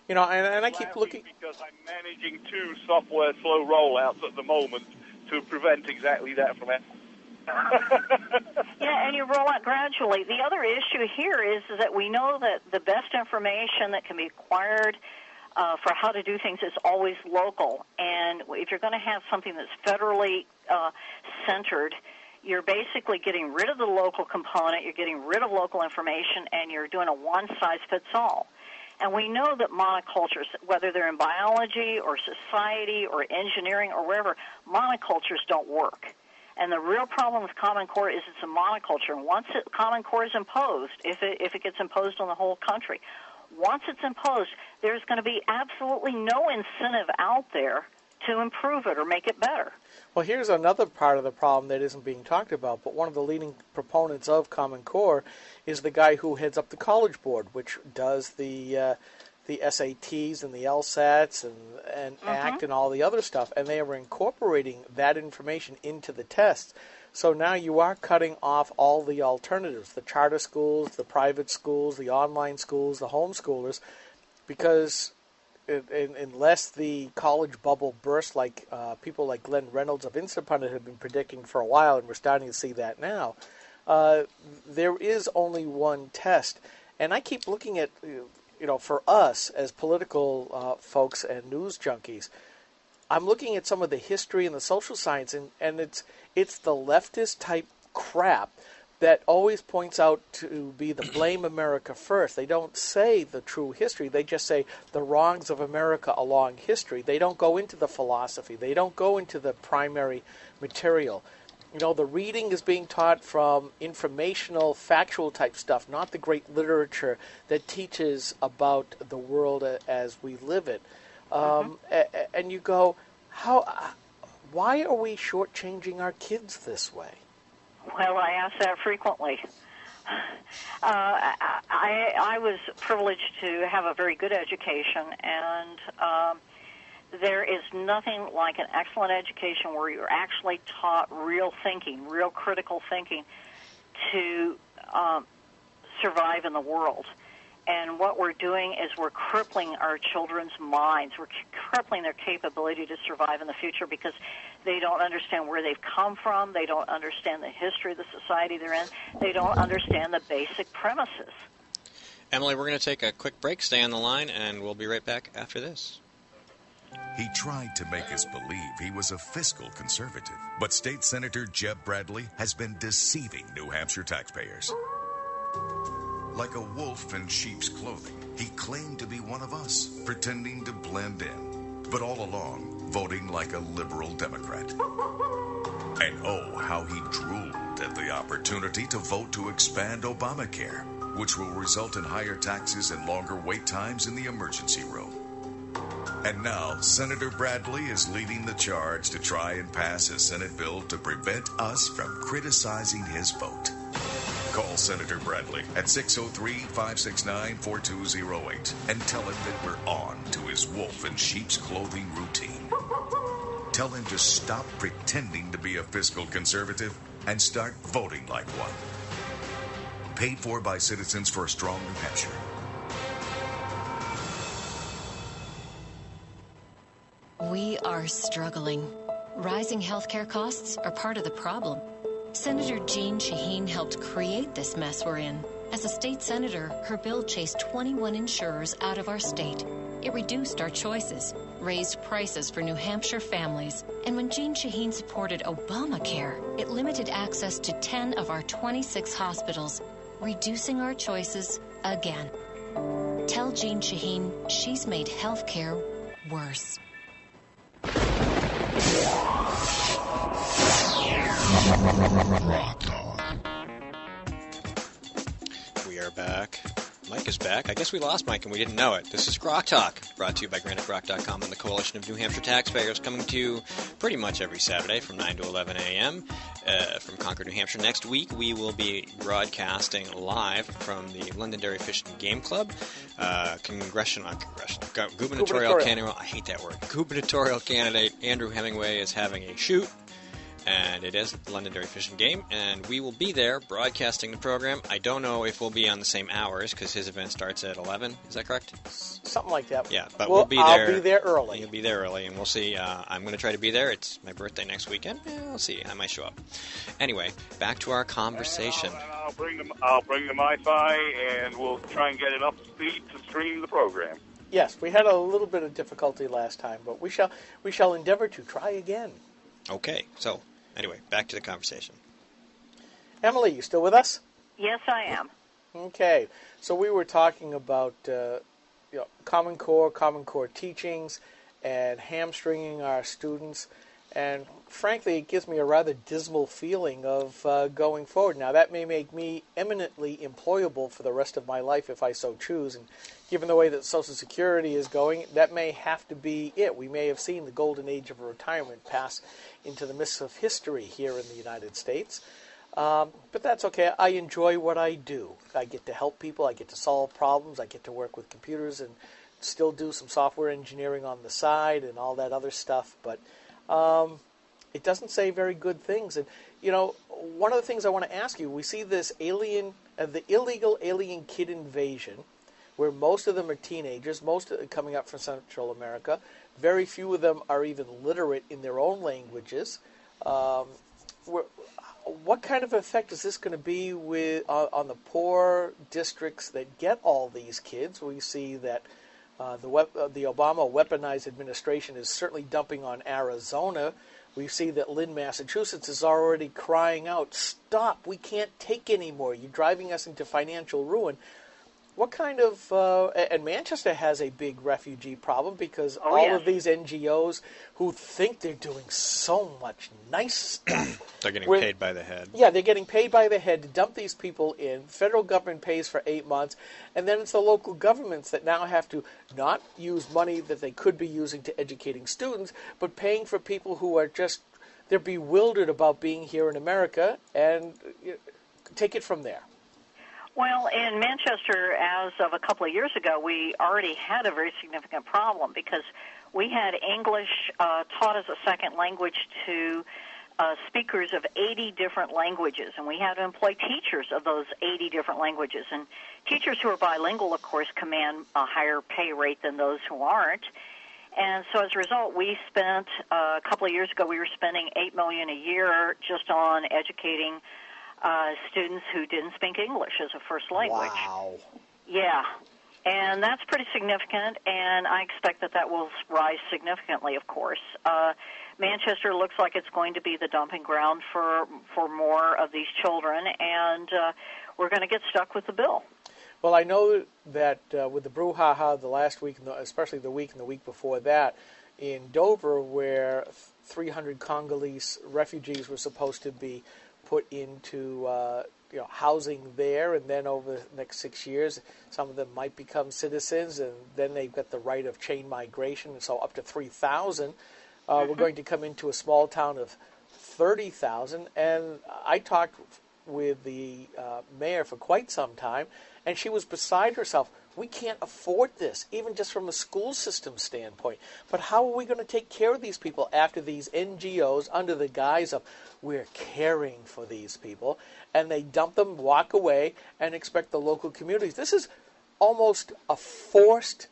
You know, and I keep looking because I'm managing 2 software slow rollouts at the moment to prevent exactly that from happening. Yeah, and you roll out gradually. The other issue here is that we know that the best information that can be acquired for how to do things is always local. And if you're going to have something that's federally centered, you're basically getting rid of the local component, you're getting rid of local information, and you're doing a one-size-fits-all. And we know that monocultures, whether they're in biology or society or engineering or wherever, monocultures don't work. And the real problem with Common Core is it's a monoculture. And once Common Core is imposed, if it gets imposed on the whole country, once it's imposed, there's going to be absolutely no incentive out there to improve it or make it better. Well, here's another part of the problem that isn't being talked about, but one of the leading proponents of Common Core is the guy who heads up the College Board, which does the SATs and the LSATs and ACT and all the other stuff, and they are incorporating that information into the tests. So now you are cutting off all the alternatives, the charter schools, the private schools, the online schools, the homeschoolers, because unless the college bubble bursts like people like Glenn Reynolds of Instapundit have been predicting for a while, and we're starting to see that now, there is only one test. And I keep looking at, for us as political folks and news junkies, I'm looking at some of the history and the social science, and it's the leftist type crap that always points out to be the blame America first. They don't say the true history. They just say the wrongs of America along history. They don't go into the philosophy. They don't go into the primary material. The reading is being taught from informational, factual type stuff, not the great literature that teaches about the world as we live it. And you go, why are we shortchanging our kids this way? Well, I ask that frequently. I was privileged to have a very good education, and there is nothing like an excellent education where you're actually taught real thinking, real critical thinking to survive in the world. And what we're doing is we're crippling our children's minds. We're crippling their capability to survive in the future because they don't understand where they've come from. They don't understand the history of the society they're in. They don't understand the basic premises. Emily, we're going to take a quick break. Stay on the line, and we'll be right back after this. He tried to make us believe he was a fiscal conservative, but State Senator Jeb Bradley has been deceiving New Hampshire taxpayers. Like a wolf in sheep's clothing, he claimed to be one of us, pretending to blend in, but all along voting like a liberal Democrat. And oh, how he drooled at the opportunity to vote to expand Obamacare, which will result in higher taxes and longer wait times in the emergency room. And now, Senator Bradley is leading the charge to try and pass a Senate bill to prevent us from criticizing his vote. Call Senator Bradley at 603-569-4208 and tell him that we're on to his wolf in sheep's clothing routine. Tell him to stop pretending to be a fiscal conservative and start voting like one. Paid for by Citizens for a Strong New Hampshire. We are struggling. Rising healthcare costs are part of the problem. Senator Jean Shaheen helped create this mess we're in. As a state senator, her bill chased 21 insurers out of our state. It reduced our choices, raised prices for New Hampshire families, and when Jean Shaheen supported Obamacare, it limited access to 10 of our 26 hospitals, reducing our choices again. Tell Jean Shaheen she's made healthcare worse. We are back. Mike is back. I guess we lost Mike and we didn't know it. This is GrokTalk, brought to you by GrokTalk.com and the Coalition of New Hampshire Taxpayers, coming to you pretty much every Saturday from 9 to 11 a.m. From Concord, New Hampshire. Next week, we will be broadcasting live from the Londonderry Fish and Game Club. Gubernatorial candidate, I hate that word. Gubernatorial candidate Andrew Hemingway is having a shoot. And it is the Londonderry Fish and Game, and we will be there broadcasting the program. I don't know if we'll be on the same hours, because his event starts at 11. Is that correct? Something like that. Yeah, but we'll be there. I'll be there early. You'll be there early, and we'll see. I'm going to try to be there. It's my birthday next weekend. We'll see. I might show up. Anyway, back to our conversation. I'll bring the Wi-Fi, and we'll try and get enough speed to stream the program. Yes, we had a little bit of difficulty last time, but we shall endeavor to try again. Okay, so anyway, back to the conversation. Emily, you still with us? Yes, I am. Okay, so we were talking about Common Core teachings, and hamstringing our students, and frankly, it gives me a rather dismal feeling of going forward. Now, that may make me eminently employable for the rest of my life if I so choose, and given the way that Social Security is going, that may have to be it. We may have seen the golden age of retirement pass into the mists of history here in the United States. But that's okay. I enjoy what I do. I get to help people. I get to solve problems. I get to work with computers and still do some software engineering on the side and all that other stuff. But it doesn't say very good things. And, one of the things I want to ask you, we see this the illegal alien kid invasion, where most of them are teenagers, most of them coming up from Central America. Very few of them are even literate in their own languages. What kind of effect is this going to be on the poor districts that get all these kids? We see that the Obama weaponized administration is certainly dumping on Arizona. We see that Lynn, Massachusetts is already crying out, "Stop, we can't take any more. You're driving us into financial ruin." What kind of, and Manchester has a big refugee problem because all of these NGOs who think they're doing so much nice stuff. They're getting paid by the head. Yeah, they're getting paid by the head to dump these people in. Federal government pays for 8 months, and then it's the local governments that now have to not use money that they could be using to educating students, but paying for people who are just, they're bewildered about being here in America, and take it from there. Well, in Manchester, as of a couple of years ago, we already had a very significant problem because we had English taught as a second language to speakers of 80 different languages, and we had to employ teachers of those 80 different languages. And teachers who are bilingual, of course, command a higher pay rate than those who aren't. And so as a result, we spent, a couple of years ago, we were spending $8 million a year just on educating students who didn't speak English as a first language. Wow. Yeah. And that's pretty significant, and I expect that will rise significantly, of course. Manchester looks like it's going to be the dumping ground for more of these children, and we're going to get stuck with the bill. Well, I know that with the brouhaha the last week, especially the week and the week before that, in Dover, where 300 Congolese refugees were supposed to be put into housing there, and then over the next 6 years, some of them might become citizens, and then they've got the right of chain migration, and so up to 3,000 we're going to come into a small town of 30,000. And I talked with the mayor for quite some time, and she was beside herself. We can't afford this, even just from a school system standpoint. But how are we going to take care of these people after these NGOs, under the guise of we're caring for these people, and they dump them, walk away, and expect the local communities? This is almost a forced,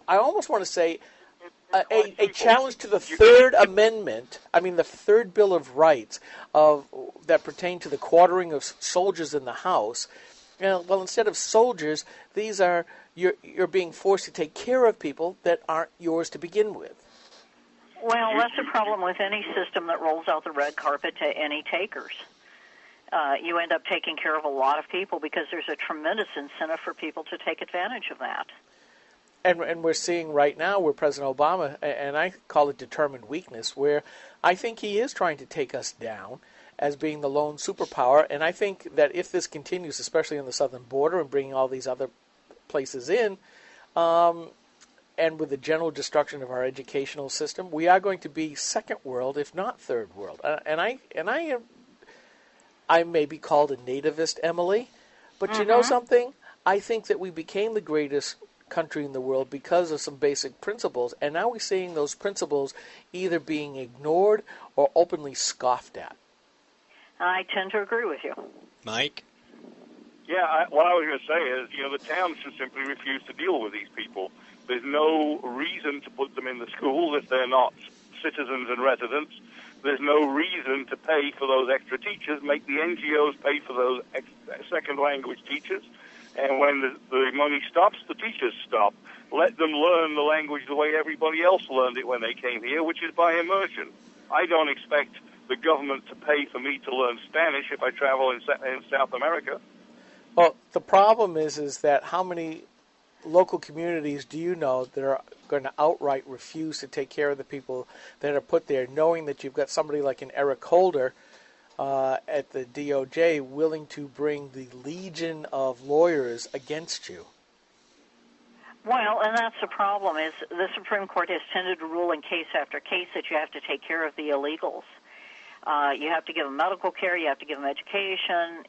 I almost want to say, a challenge to the Third Amendment, the Third Bill of Rights that pertain to the quartering of soldiers in the house. Well, instead of soldiers, these are you're being forced to take care of people that aren't yours to begin with. Well, that's the problem with any system that rolls out the red carpet to any takers. You end up taking care of a lot of people because there's a tremendous incentive for people to take advantage of that. And we're seeing right now where President Obama, and I call it determined weakness, where I think he is trying to take us down as being the lone superpower. And I think that if this continues, especially on the southern border and bringing all these other places in, and with the general destruction of our educational system, we are going to be second world, if not third world. I may be called a nativist, Emily, but you know something? I think that we became the greatest country in the world because of some basic principles, and now we're seeing those principles either being ignored or openly scoffed at. I tend to agree with you. Mike? Yeah, what I was going to say is, the town should simply refuse to deal with these people. There's no reason to put them in the schools if they're not citizens and residents. There's no reason to pay for those extra teachers. Make the NGOs pay for those second language teachers. And when the money stops, the teachers stop. Let them learn the language the way everybody else learned it when they came here, which is by immersion. I don't expect the government to pay for me to learn Spanish if I travel in South America. Well, the problem is that how many local communities do you know that are going to outright refuse to take care of the people that are put there, knowing that you've got somebody like an Eric Holder at the DOJ willing to bring the legion of lawyers against you? Well, and that's the problem, is the Supreme Court has tended to rule in case after case that you have to take care of the illegals. You have to give them medical care, you have to give them education.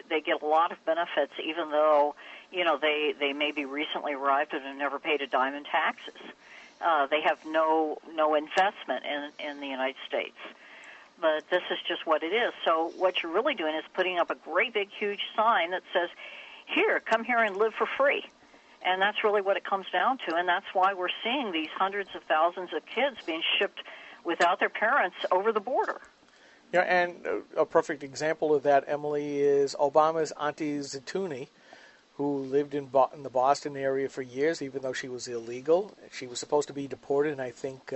They get a lot of benefits, even though, they may be recently arrived and have never paid a dime in taxes. They have no investment in the United States. But this is just what it is. So what you're really doing is putting up a great big huge sign that says, here, come here and live for free. And that's really what it comes down to, and that's why we're seeing these hundreds of thousands of kids being shipped without their parents over the border. Yeah, and a perfect example of that, Emily, is Obama's Auntie Zitouni, who lived in the Boston area for years, even though she was illegal. She was supposed to be deported, and I think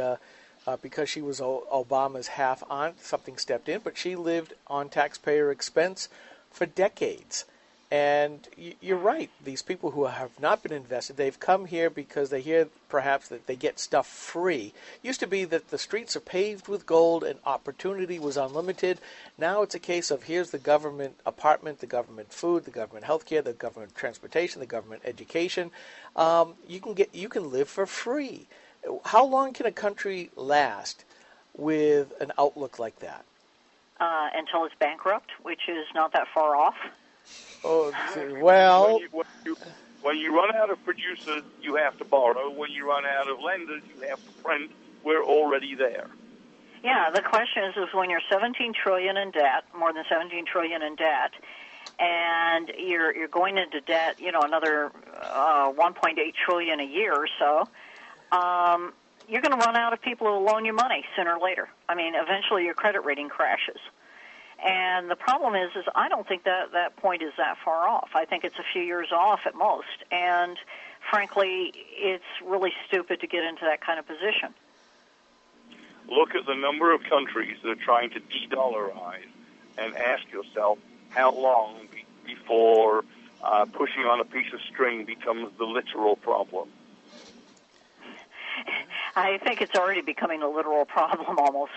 because she was Obama's half-aunt, something stepped in, but she lived on taxpayer expense for decades. And you're right. These people who have not been invested, they've come here because they hear perhaps that they get stuff free. Used to be that the streets are paved with gold and opportunity was unlimited. Now it's a case of here's the government apartment, the government food, the government health care, the government transportation, the government education. You can live for free. How long can a country last with an outlook like that? Until it's bankrupt, which is not that far off. Oh, well, when you run out of producers, you have to borrow. When you run out of lenders, you have to print. We're already there. Yeah, the question is when you're $17 trillion in debt, more than $17 trillion in debt, and you're going into debt, another $1.8 trillion a year or so, you're going to run out of people who will loan you money sooner or later. Eventually your credit rating crashes. And the problem is I don't think that point is that far off. I think it's a few years off at most. And frankly, it's really stupid to get into that kind of position. Look at the number of countries that are trying to de-dollarize and ask yourself how long before pushing on a piece of string becomes the literal problem. I think it's already becoming a literal problem almost.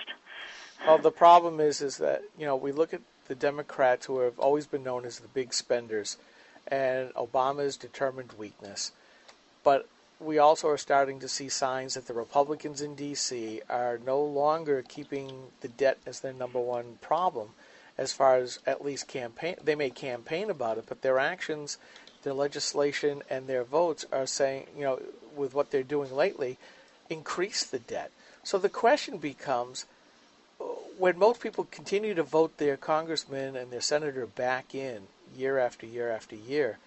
Well, the problem is that, we look at the Democrats who have always been known as the big spenders and Obama's determined weakness. But we also are starting to see signs that the Republicans in D.C. are no longer keeping the debt as their number one problem. as far as at least campaign. They may campaign about it, but their actions, their legislation, and their votes are saying, with what they're doing lately, increase the debt. So the question becomes, when most people continue to vote their congressman and their senator back in year after year after year,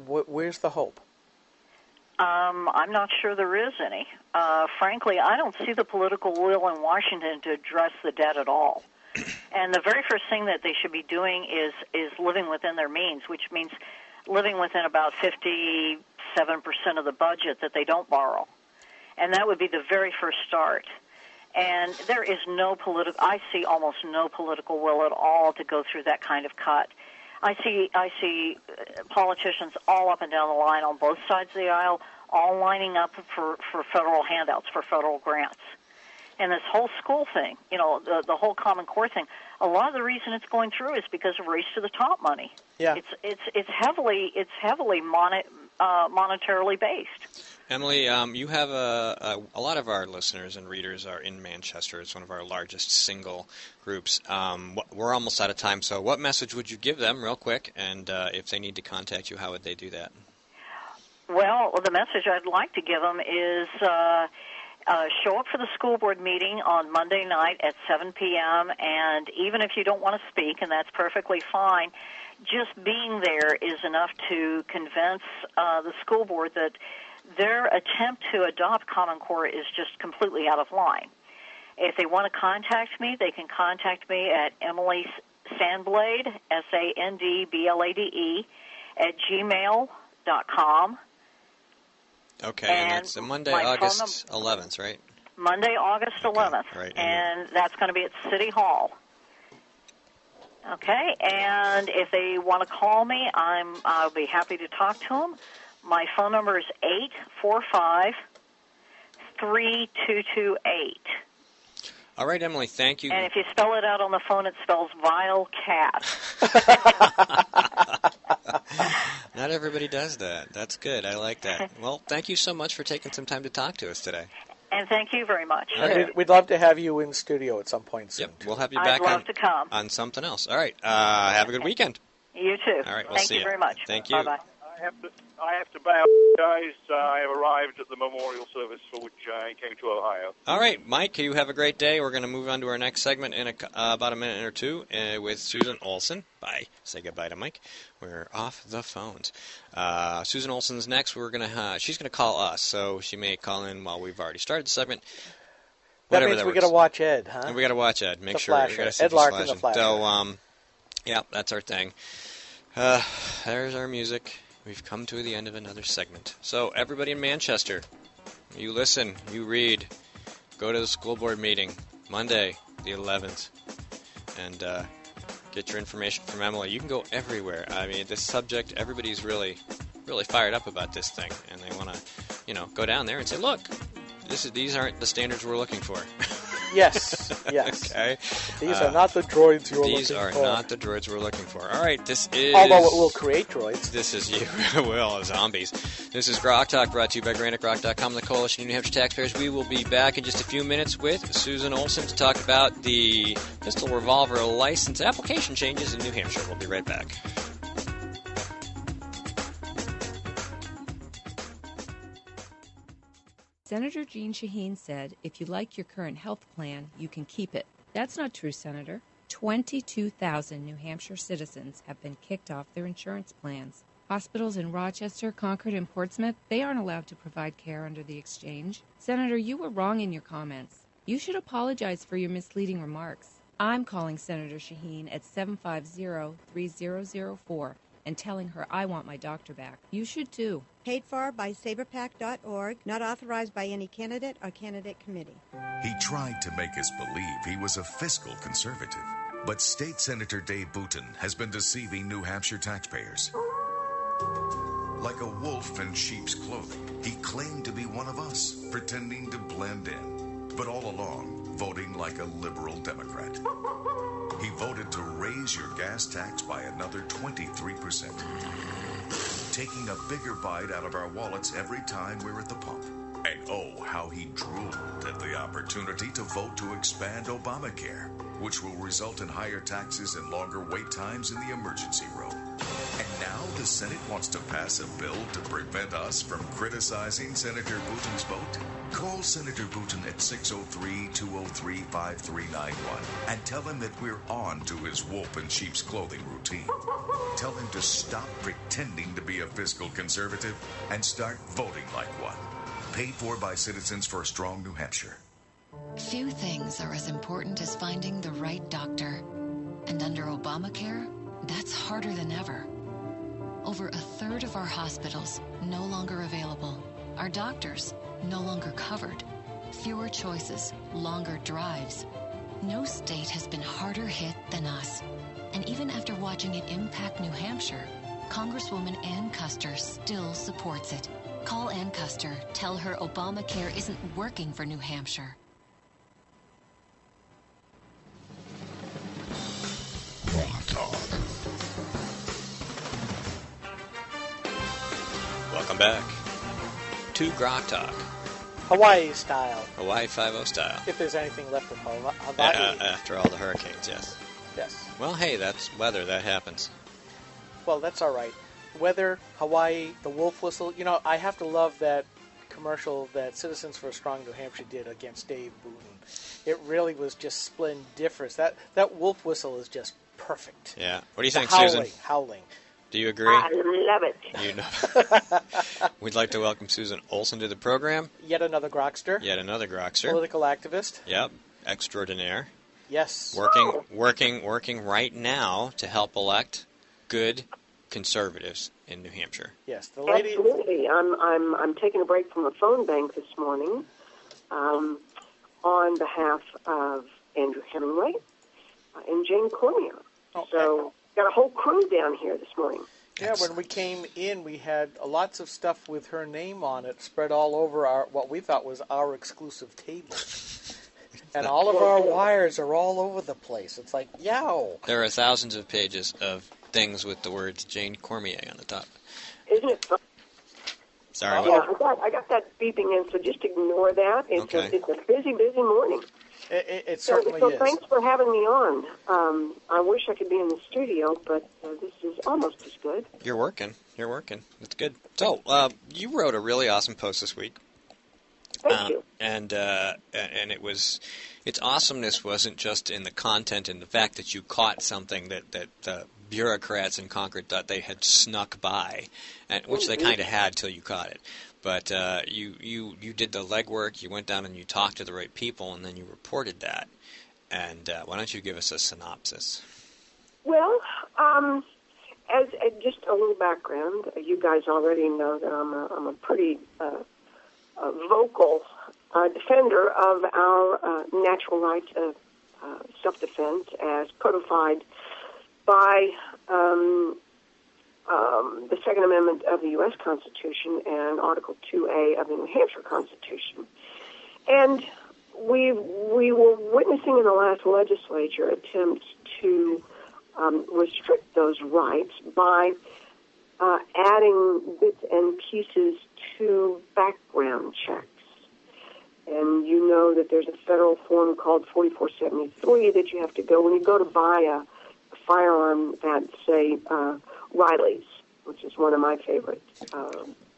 where's the hope? I'm not sure there is any. Frankly, I don't see the political will in Washington to address the debt at all. And the very first thing that they should be doing is living within their means, which means living within about 57% of the budget that they don't borrow. And that would be the very first start. And there is I see almost no political will at all to go through that kind of cut. I see politicians all up and down the line on both sides of the aisle, all lining up for federal handouts, for federal grants. And this whole school thing, the whole Common Core thing, a lot of the reason it's going through is because of race to the top money. Yeah. It's heavily monetarily based. Emily, you have a lot of our listeners and readers are in Manchester. It's one of our largest single groups. We're almost out of time, so what message would you give them real quick? And if they need to contact you, how would they do that? Well, the message I'd like to give them is show up for the school board meeting on Monday night at 7 p.m., and even if you don't want to speak, and that's perfectly fine, just being there is enough to convince the school board that their attempt to adopt Common Core is just completely out of line. If they want to contact me, they can contact me at Emily Sandblade, SANDBLADE, at gmail.com. Okay, and that's Monday, August 11th, right? Monday, August 11th, okay, right. And that's going to be at City Hall. Okay, and if they want to call me, I'll be happy to talk to them. My phone number is 845-3228. All right, Emily, thank you. And if you spell it out on the phone, it spells vile cat. Not everybody does that. That's good. I like that. Well, thank you so much for taking some time to talk to us today. And thank you very much. Right. We'd love to have you in studio at some point soon. Yep, we'll have you back on something else. All right, have a good weekend. You too. All right, we'll thank see you very much. Thank you. Bye-bye. I have to bow, guys. I have arrived at the memorial service for which I came to Ohio. All right, Mike, you have a great day. We're going to move on to our next segment in about a minute or two with Susan Olson. Bye. Say goodbye to Mike. We're off the phones. Susan Olson's next. She's going to call us, so she may call in while we've already started the segment. That means we got to watch Ed, huh? And we got to watch Ed. Make sure we got to see Ed Larkin, the Flasher. So, yeah, that's our thing. There's our music. We've come to the end of another segment. So, everybody in Manchester, you listen, you read, go to the school board meeting, Monday, the 11th, and get your information from Emily. You can go everywhere. I mean, this subject, everybody's really, really fired up about this thing, and they want to, go down there and say, look, these aren't the standards we're looking for. Yes. Okay. These are not the droids you're looking for. These are not the droids we're looking for. All right, this is... Although it will create droids. This is you. It will, zombies. This is GrokTalk, brought to you by GrokTalk.com, the Coalition of New Hampshire Taxpayers. We will be back in just a few minutes with Susan Olson to talk about the pistol revolver license application changes in New Hampshire. We'll be right back. Senator Jeanne Shaheen said, if you like your current health plan, you can keep it. That's not true, Senator. 22,000 New Hampshire citizens have been kicked off their insurance plans. Hospitals in Rochester, Concord, and Portsmouth, they aren't allowed to provide care under the exchange. Senator, you were wrong in your comments. You should apologize for your misleading remarks. I'm calling Senator Shaheen at 750-3004 and telling her I want my doctor back. You should too. Paid for by SaberPac.org, not authorized by any candidate or candidate committee. He tried to make us believe he was a fiscal conservative, but State Senator Dave Booten has been deceiving New Hampshire taxpayers. Like a wolf in sheep's clothing, he claimed to be one of us, pretending to blend in, but all along, voting like a liberal Democrat. He voted to raise your gas tax by another 23%, taking a bigger bite out of our wallets every time we're at the pump. And oh, how he drooled at the opportunity to vote to expand Obamacare, which will result in higher taxes and longer wait times in the emergency room. And now the Senate wants to pass a bill to prevent us from criticizing Senator Boutin's vote? Call Senator Boutin at 603-203-5391 and tell him that we're on to his wolf in sheep's clothing routine. Tell him to stop pretending to be a fiscal conservative and start voting like one. Paid for by Citizens for a Strong New Hampshire. Few things are as important as finding the right doctor. And under Obamacare, that's harder than ever. Over a third of our hospitals no longer available. Our doctors no longer covered. Fewer choices, longer drives. No state has been harder hit than us. And even after watching it impact New Hampshire, Congresswoman Ann Custer still supports it. Call Ann Custer. Tell her Obamacare isn't working for New Hampshire. Welcome back to GrokTalk. Hawaii style. Hawaii 5-0 style. If there's anything left of Hawaii. After all the hurricanes, yes. Yes. Well, hey, that's weather. That happens. Well, that's all right. Weather, Hawaii, the wolf whistle. You know, I have to love that commercial that Citizens for a Strong New Hampshire did against Dave Boutin. It really was just splendiferous. That wolf whistle is just perfect. Yeah. What do you think, Susan? Susan? Howling. Do you agree? I love it. You know. We'd like to welcome Susan Olson to the program. Yet another Grokster. Yet another Grokster. Political activist. Yep. Extraordinaire. Yes. Working right now to help elect good conservatives in New Hampshire. Yes, the lady. Absolutely. I'm taking a break from the phone bank this morning, on behalf of Andrew Hemingway and Jane Cormier. Oh, so got a whole crew down here this morning. Yeah, when we came in, we had lots of stuff with her name on it spread all over what we thought was our exclusive table. And all of our wires are all over the place. It's like, yow. There are thousands of pages of things with the words Jane Cormier on the top. Isn't it fun? Sorry. Yeah, I got that beeping in, so just ignore that. It's a busy morning. It certainly is. So thanks for having me on. I wish I could be in the studio, but this is almost as good. You're working. That's good. So, you wrote a really awesome post this week. Thank you. And its awesomeness wasn't just in the content and the fact that you caught something that the bureaucrats in Concord thought they had snuck by, which they kind of had till you caught it. But you did the legwork, you went down and you talked to the right people, and then you reported that. And why don't you give us a synopsis? Well, as just a little background, you guys already know that I'm a pretty vocal defender of our natural right of self-defense as codified by the Second Amendment of the U.S. Constitution and Article 2A of the New Hampshire Constitution. And we were witnessing in the last legislature attempts to restrict those rights by adding bits and pieces to background checks. And you know that there's a federal form called 4473 that you have to go when you go to buy a firearm at, say, Riley's, which is one of my favorite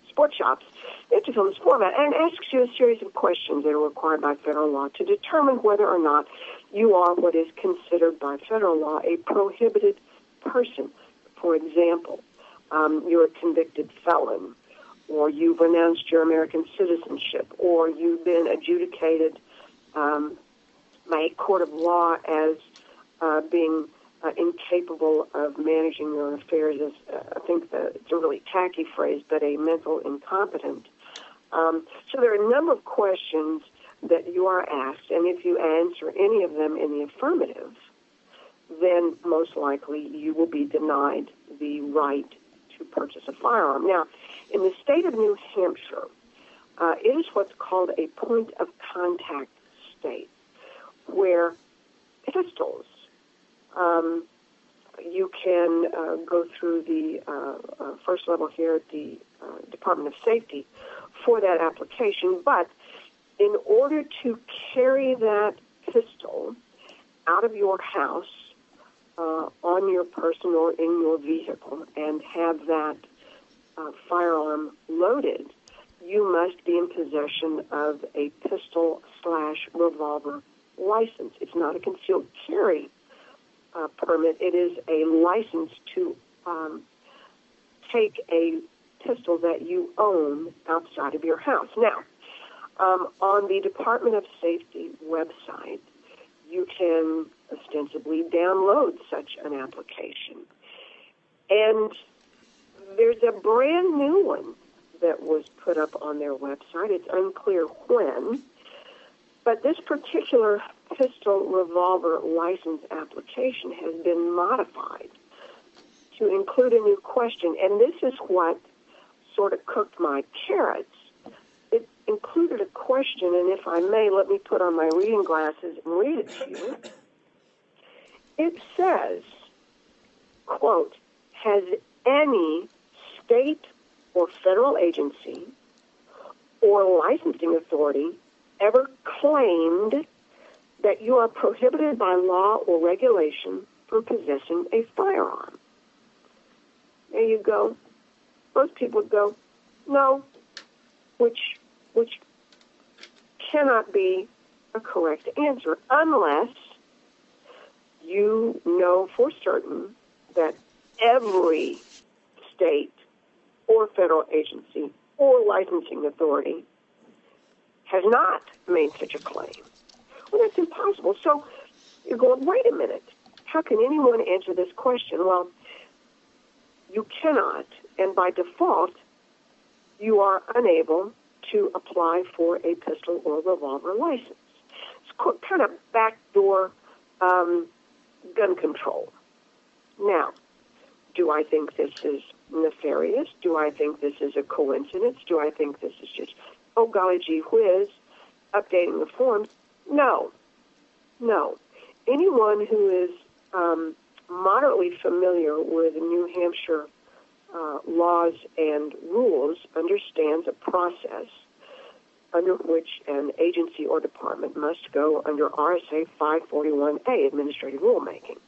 sports shops. You have to fill this form out, and it asks you a series of questions that are required by federal law to determine whether or not you are what is considered by federal law a prohibited person. For example, you're a convicted felon, or you've renounced your American citizenship, or you've been adjudicated by a court of law as being incapable of managing your own affairs. As I think it's a really tacky phrase, but a mental incompetent. So there are a number of questions that you are asked, and if you answer any of them in the affirmative, then most likely you will be denied the right to purchase a firearm. Now, in the state of New Hampshire, it is what's called a point of contact state, where pistols, you can go through the first level here at the Department of Safety for that application. But in order to carry that pistol out of your house, on your person or in your vehicle, and have that firearm loaded, you must be in possession of a pistol/revolver license. It's not a concealed carry permit. It is a license to take a pistol that you own outside of your house. Now, on the Department of Safety website, you can ostensibly download such an application. And there's a brand new one that was put up on their website. It's unclear when, but this particular pistol revolver license application has been modified to include a new question, and this is what sort of cooked my carrots. It included a question, and if I may, let me put on my reading glasses and read it to you. It says, quote, has any state or federal agency or licensing authority ever claimed that you are prohibited by law or regulation from possessing a firearm? There you go. Most people would go, no, which cannot be a correct answer unless you know for certain that every state or federal agency or licensing authority has not made such a claim. Well, that's impossible. So you're going, wait a minute. How can anyone answer this question? Well, you cannot, and by default, you are unable to apply for a pistol or revolver license. It's kind of backdoor gun control. Now, do I think this is nefarious? Do I think this is a coincidence? Do I think this is just, oh, golly gee whiz, updating the forms? No. Anyone who is moderately familiar with New Hampshire laws and rules understands a process under which an agency or department must go under RSA 541A, administrative rulemaking.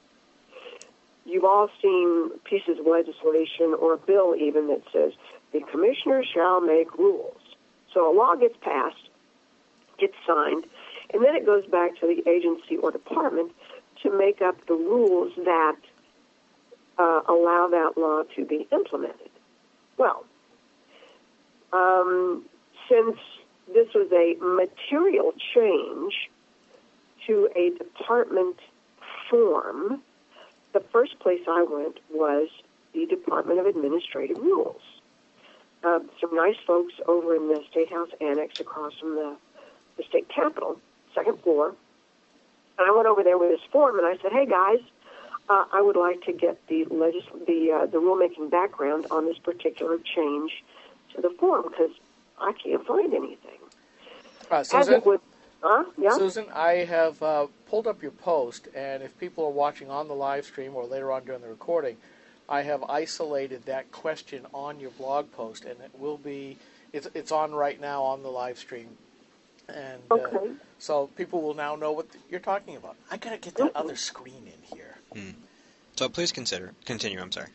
You've all seen pieces of legislation or a bill even that says the commissioner shall make rules. So a law gets passed, gets signed, and then it goes back to the agency or department to make up the rules that allow that law to be implemented. Well, since this was a material change to a department form, the first place I went was the Department of Administrative Rules. Some nice folks over in the State House Annex across from the state capitol, second floor. And I went over there with this form, and I said, hey, guys, I would like to get the rulemaking background on this particular change to the form because I can't find anything. Susan, yeah? Susan, I have pulled up your post, and if people are watching on the live stream or later on during the recording, I have isolated that question on your blog post, and it will be, it's on right now on the live stream. And okay. So people will now know what you're talking about. I got to get that other screen in here. So please continue, I'm sorry.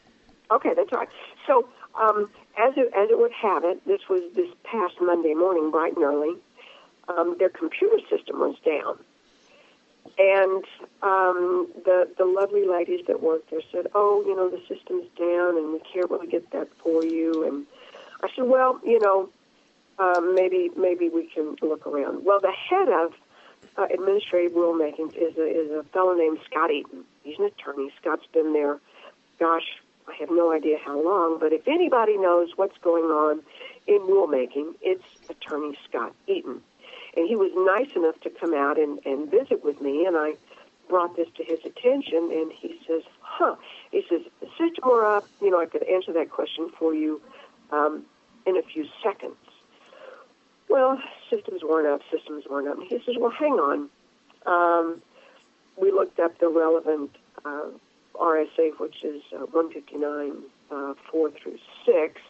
Okay, that's right. So as it would have it, this was this past Monday morning, bright and early, their computer system was down. And the lovely ladies that worked there said, oh, the system's down and we can't really get that for you. And I said, well, maybe we can look around. Well, the head of administrative rulemaking is a fellow named Scott Eaton. He's an attorney. Scott's been there, gosh, I have no idea how long, but if anybody knows what's going on in rulemaking, it's attorney Scott Eaton. And he was nice enough to come out and visit with me, and I brought this to his attention, and he says, he says, system were up, I could answer that question for you in a few seconds. Well, systems weren't up. And he says, well, hang on. We looked up the relevant RSA, which is 159, 4 through 6.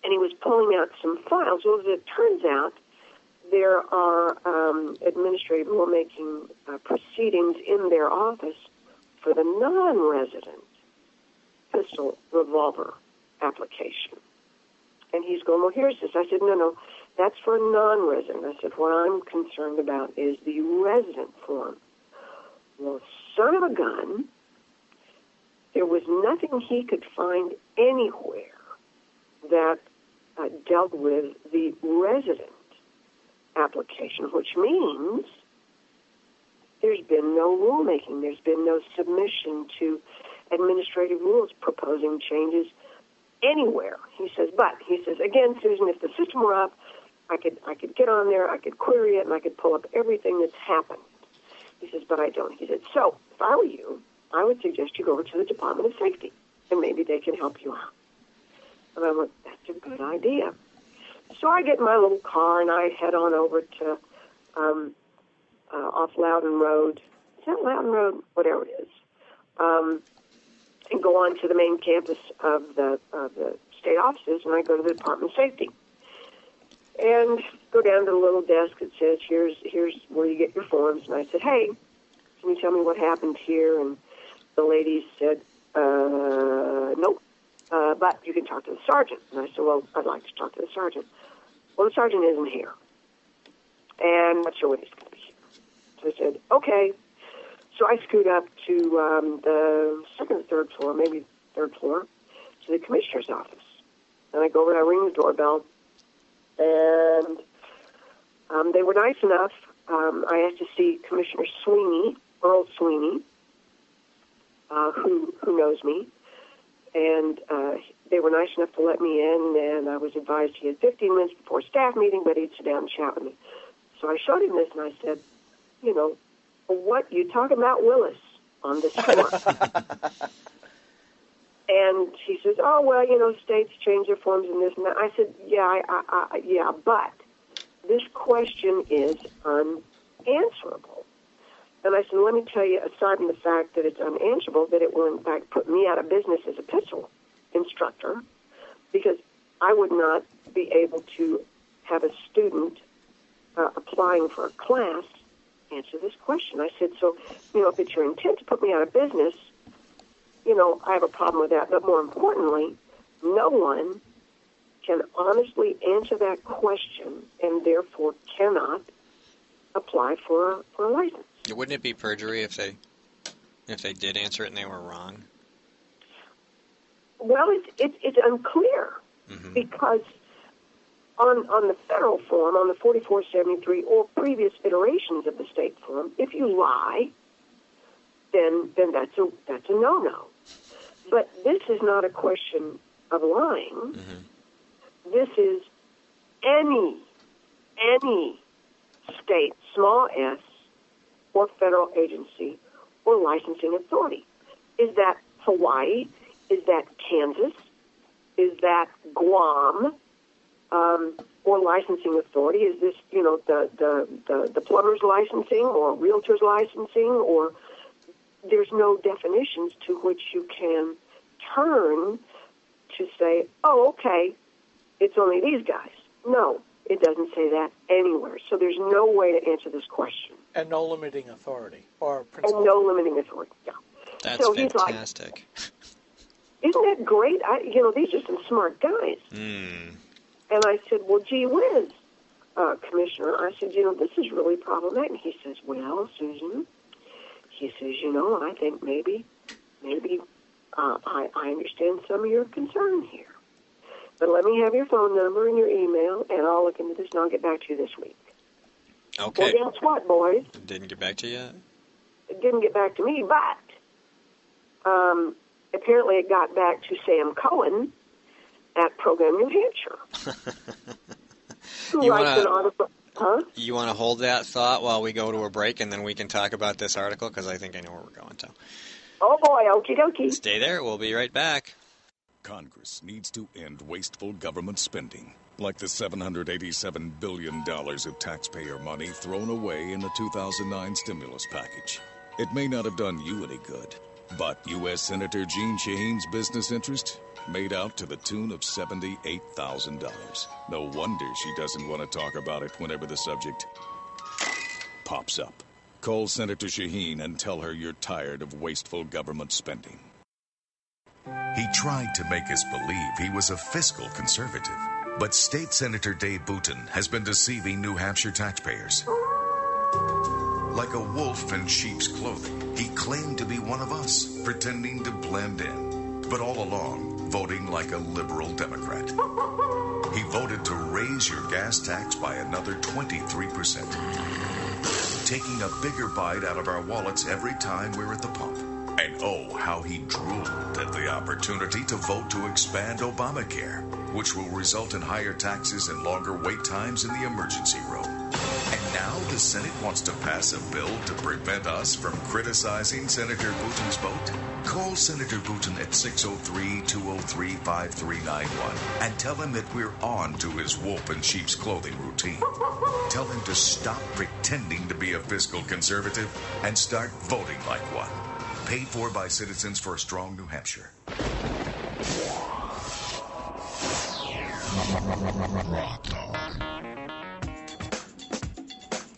and he was pulling out some files. Well, as it turns out, there are administrative rulemaking proceedings in their office for the non-resident pistol revolver application. And he's going, well, here's this. I said, no, that's for a non-resident. I said, what I'm concerned about is the resident form. Well, son of a gun, there was nothing he could find anywhere that dealt with the resident application, which means there's been no rulemaking. There's been no submission to administrative rules proposing changes anywhere. He says, again, Susan, if the system were up, I could get on there, I could query it, and I could pull up everything that's happened. He says, but I don't. He said, so if I were you, I would suggest you go over to the Department of Safety, and maybe they can help you out. And I went, that's a good idea. So I get in my little car, and I head on over to off Loudon Road. Is that Loudon Road? Whatever it is. And go on to the main campus of the state offices, and I go to the Department of Safety. And go down to the little desk that says, here's where you get your forms. And I said, hey, can you tell me what happened here? And the lady said, nope, but you can talk to the sergeant. And I said, well, I'd like to talk to the sergeant. Well, the sergeant isn't here, and I'm not sure when he's going to be here. So I said, okay. So I scoot up to the second or third floor, maybe third floor, to the commissioner's office. And I go over and I ring the doorbell, and they were nice enough. I asked to see Commissioner Sweeney, Earl Sweeney, who knows me, and they were nice enough to let me in, and I was advised he had 15 minutes before a staff meeting, but he'd sit down and chat with me. So I showed him this, and I said, what, you talking about Willis on this form? And he says, oh, well, states change their forms and this and that. I said, yeah, but this question is unanswerable. And I said, let me tell you, aside from the fact that it's unanswerable, that it will, in fact, put me out of business as a pistol instructor, because I would not be able to have a student applying for a class answer this question. I said, so, if it's your intent to put me out of business, I have a problem with that. But more importantly, no one can honestly answer that question and therefore cannot apply for a license. Wouldn't it be perjury if they did answer it and they were wrong? Well, it's unclear because on the federal form, on the 4473 or previous iterations of the state form, if you lie, then that's a no-no. But this is not a question of lying. Mm-hmm. This is any state, small s, or federal agency or licensing authority. Is that Hawaii? Is that Kansas? Is that Guam? Or licensing authority? Is this, the plumber's licensing or realtor's licensing? Or there's no definitions to which you can turn to say, oh, okay, it's only these guys. No, it doesn't say that anywhere. So there's no way to answer this question. And no limiting authority or principle. And no limiting authority, yeah. That's so fantastic. Isn't that great? These are some smart guys. Mm. And I said, well, gee whiz, Commissioner. I said, this is really problematic. And he says, well, Susan, he says, I think maybe I understand some of your concern here. But let me have your phone number and your email, and I'll look into this, and I'll get back to you this week. Okay. Well, guess what, boys? Didn't get back to you yet? It didn't get back to me, but apparently it got back to Sam Cohen at Program New Hampshire. Who writes an article? Huh? You want to hold that thought while we go to a break, and then we can talk about this article, because I think I know where we're going to. Oh, boy, okie dokie. Stay there. We'll be right back. Congress needs to end wasteful government spending, like the $787 billion of taxpayer money thrown away in the 2009 stimulus package. It may not have done you any good, but U.S. Senator Jeanne Shaheen's business interest made out to the tune of $78,000. No wonder she doesn't want to talk about it whenever the subject pops up. Call Senator Shaheen and tell her you're tired of wasteful government spending. He tried to make us believe he was a fiscal conservative, but State Senator Dave Booten has been deceiving New Hampshire taxpayers. Like a wolf in sheep's clothing, he claimed to be one of us, pretending to blend in, but all along, voting like a liberal Democrat. He voted to raise your gas tax by another 23%, taking a bigger bite out of our wallets every time we're at the pump. And oh, how he drooled at the opportunity to vote to expand Obamacare, which will result in higher taxes and longer wait times in the emergency room. And now the Senate wants to pass a bill to prevent us from criticizing Senator Booten's vote? Call Senator Booten at 603-203-5391 and tell him that we're on to his wolf in sheep's clothing routine. Tell him to stop pretending to be a fiscal conservative and start voting like one. Paid for by Citizens for a Strong New Hampshire.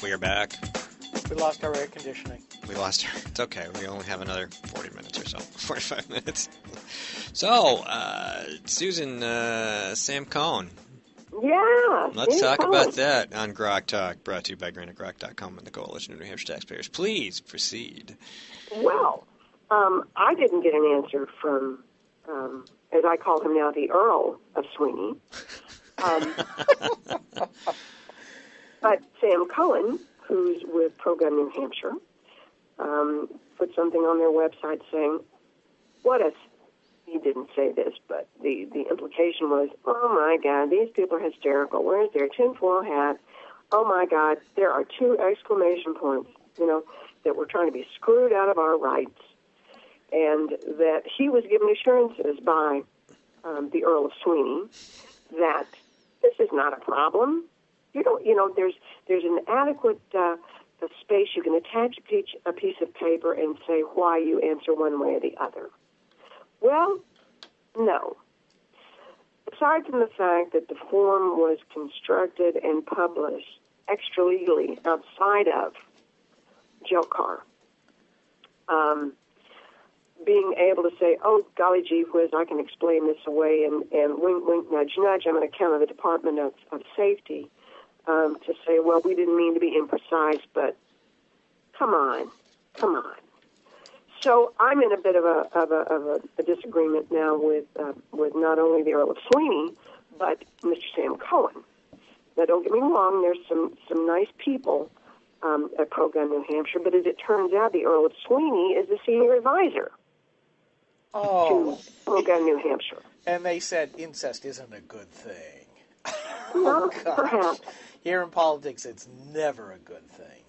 We are back. We lost our air conditioning. It's okay. We only have another 40 minutes or so. 45 minutes. So, Susan, Sam Cohn. Yeah. Let's talk about that on Grok Talk, brought to you by GrokTalk.com and the Coalition of New Hampshire Taxpayers. Please proceed. Well, I didn't get an answer from, as I call him now, the Earl of Sweeney. But Sam Cohen, who's with Pro-Gun New Hampshire, put something on their website saying, what if, he didn't say this, but the implication was, oh my God, these people are hysterical. Where's their tinfoil hat? Oh my God, there are 2 exclamation points, that we're trying to be screwed out of our rights. And that he was given assurances by the Earl of Sweeney that this is not a problem. There's an adequate space you can attach a piece of paper and say why you answer one way or the other. Well, no. Aside from the fact that the form was constructed and published extra-legally outside of Joker, being able to say, oh, golly gee whiz, I can explain this away, and wink, wink, nudge, nudge, I'm going to count on the Department of Safety to say, well, we didn't mean to be imprecise, but come on. So I'm in a bit of a disagreement now with not only the Earl of Sweeney, but Mr. Sam Cohen. Now, don't get me wrong, there's some nice people at Pro-Gun New Hampshire, but as it turns out, the Earl of Sweeney is the senior advisor to Pro-Gun New Hampshire. And they said incest isn't a good thing. Well, perhaps. Here in politics, it's never a good thing.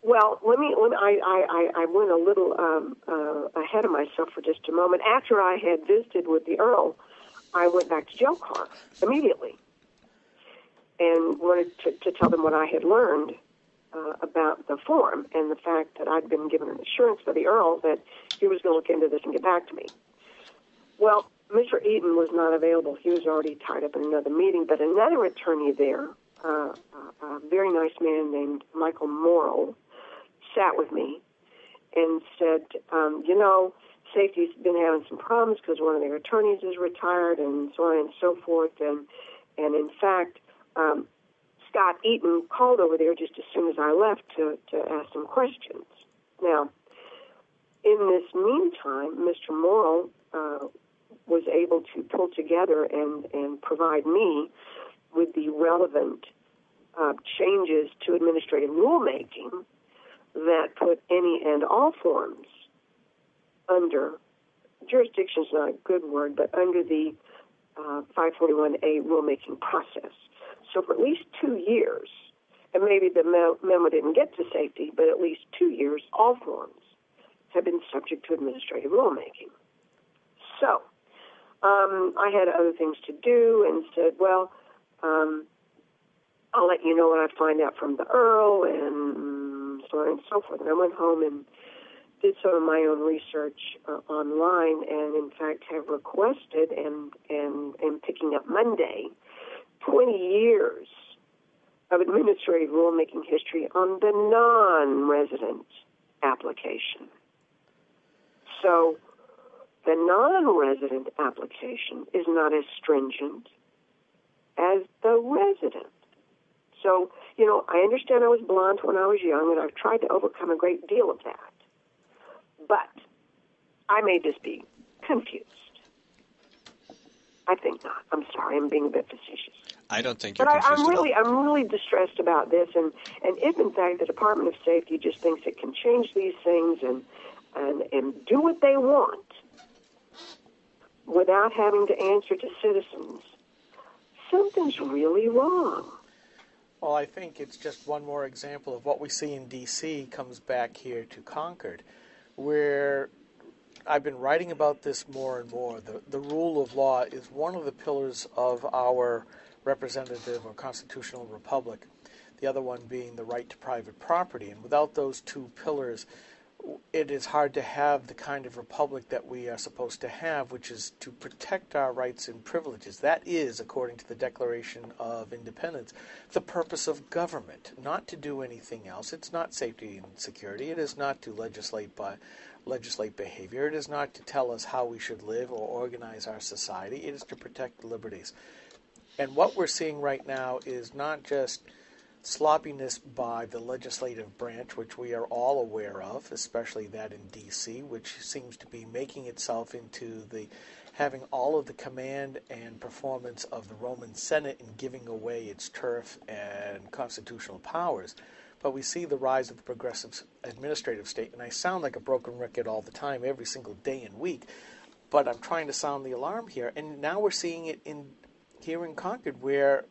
Well, I went a little ahead of myself for just a moment. After I had visited with the Earl, I went back to jail car immediately and wanted to tell them what I had learned about the form and the fact that I'd been given an assurance by the Earl that he was going to look into this and get back to me. Well, Mr. Eaton was not available. He was already tied up in another meeting, but another attorney there, a very nice man named Michael Morrill, sat with me and said, safety's been having some problems because one of their attorneys is retired and so on and so forth. And in fact, Scott Eaton called over there just as soon as I left to ask some questions. Now, in this meantime, Mr. Morrill was able to pull together and provide me with the relevant changes to administrative rulemaking that put any and all forms under, jurisdiction is not a good word, but under the 541A rulemaking process. So for at least 2 years, and maybe the memo didn't get to safety, but at least 2 years, all forms have been subject to administrative rulemaking. So I had other things to do and said, well, I'll let you know what I find out from the Earl and so on and so forth. And I went home did some of my own research online, and in fact have requested and am picking up Monday 20 years of administrative rulemaking history on the non-resident application. So the non-resident application is not as stringent as the resident. So, I understand I was blunt when I was young, and I've tried to overcome a great deal of that. But I may just be confused. I think not. I'm sorry. I'm being a bit facetious. I don't think you're But confused at all. I'm really distressed about this, and if in fact the Department of Safety just thinks it can change these things and do what they want without having to answer to citizens, something's really wrong. Well, I think it's just one more example of what we see in D.C. comes back here to Concord, where I've been writing about this more and more. The rule of law is one of the pillars of our representative or constitutional republic, the other one being the right to private property. And without those two pillars, it is hard to have the kind of republic that we are supposed to have, which is to protect our rights and privileges. That is, according to the Declaration of Independence, the purpose of government, not to do anything else. It's not safety and security. It is not to legislate behavior. It is not to tell us how we should live or organize our society. It is to protect liberties. And what we're seeing right now is not just sloppiness by the legislative branch, which we are all aware of, especially that in D.C., which seems to be making itself into having all of the command and performance of the Roman Senate in giving away its turf and constitutional powers. But we see the rise of the progressive administrative state, and I sound like a broken record all the time, every single day and week, but I'm trying to sound the alarm here. And now we're seeing it here in Concord, where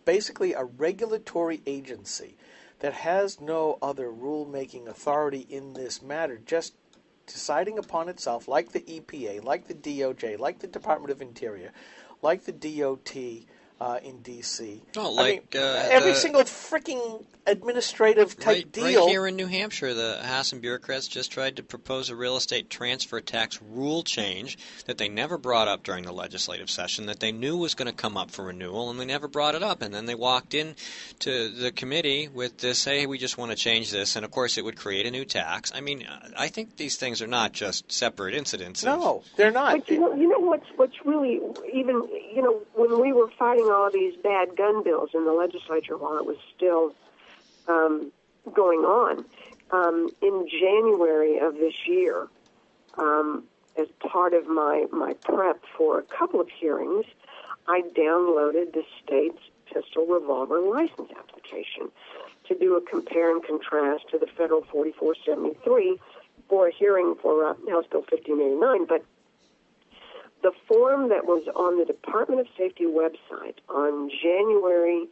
basically a regulatory agency that has no other rule-making authority in this matter, just deciding upon itself, like the EPA, like the DOJ, like the Department of Interior, like the DOT in D.C. Every single freaking administrative type deal. Right here in New Hampshire, the House and bureaucrats just tried to propose a real estate transfer tax rule change that they never brought up during the legislative session, that they knew was going to come up for renewal, and they never brought it up. And then they walked in to the committee with this, hey, we just want to change this, and of course it would create a new tax. I mean, I think these things are not just separate incidents. No, they're not. But you know what's really, even, when we were fighting all of these bad gun bills in the legislature while it was still going on, in January of this year, as part of my prep for a couple of hearings, I downloaded the state's pistol revolver license application to do a compare and contrast to the federal 4473 for a hearing for House Bill 1589. But the form that was on the Department of Safety website on January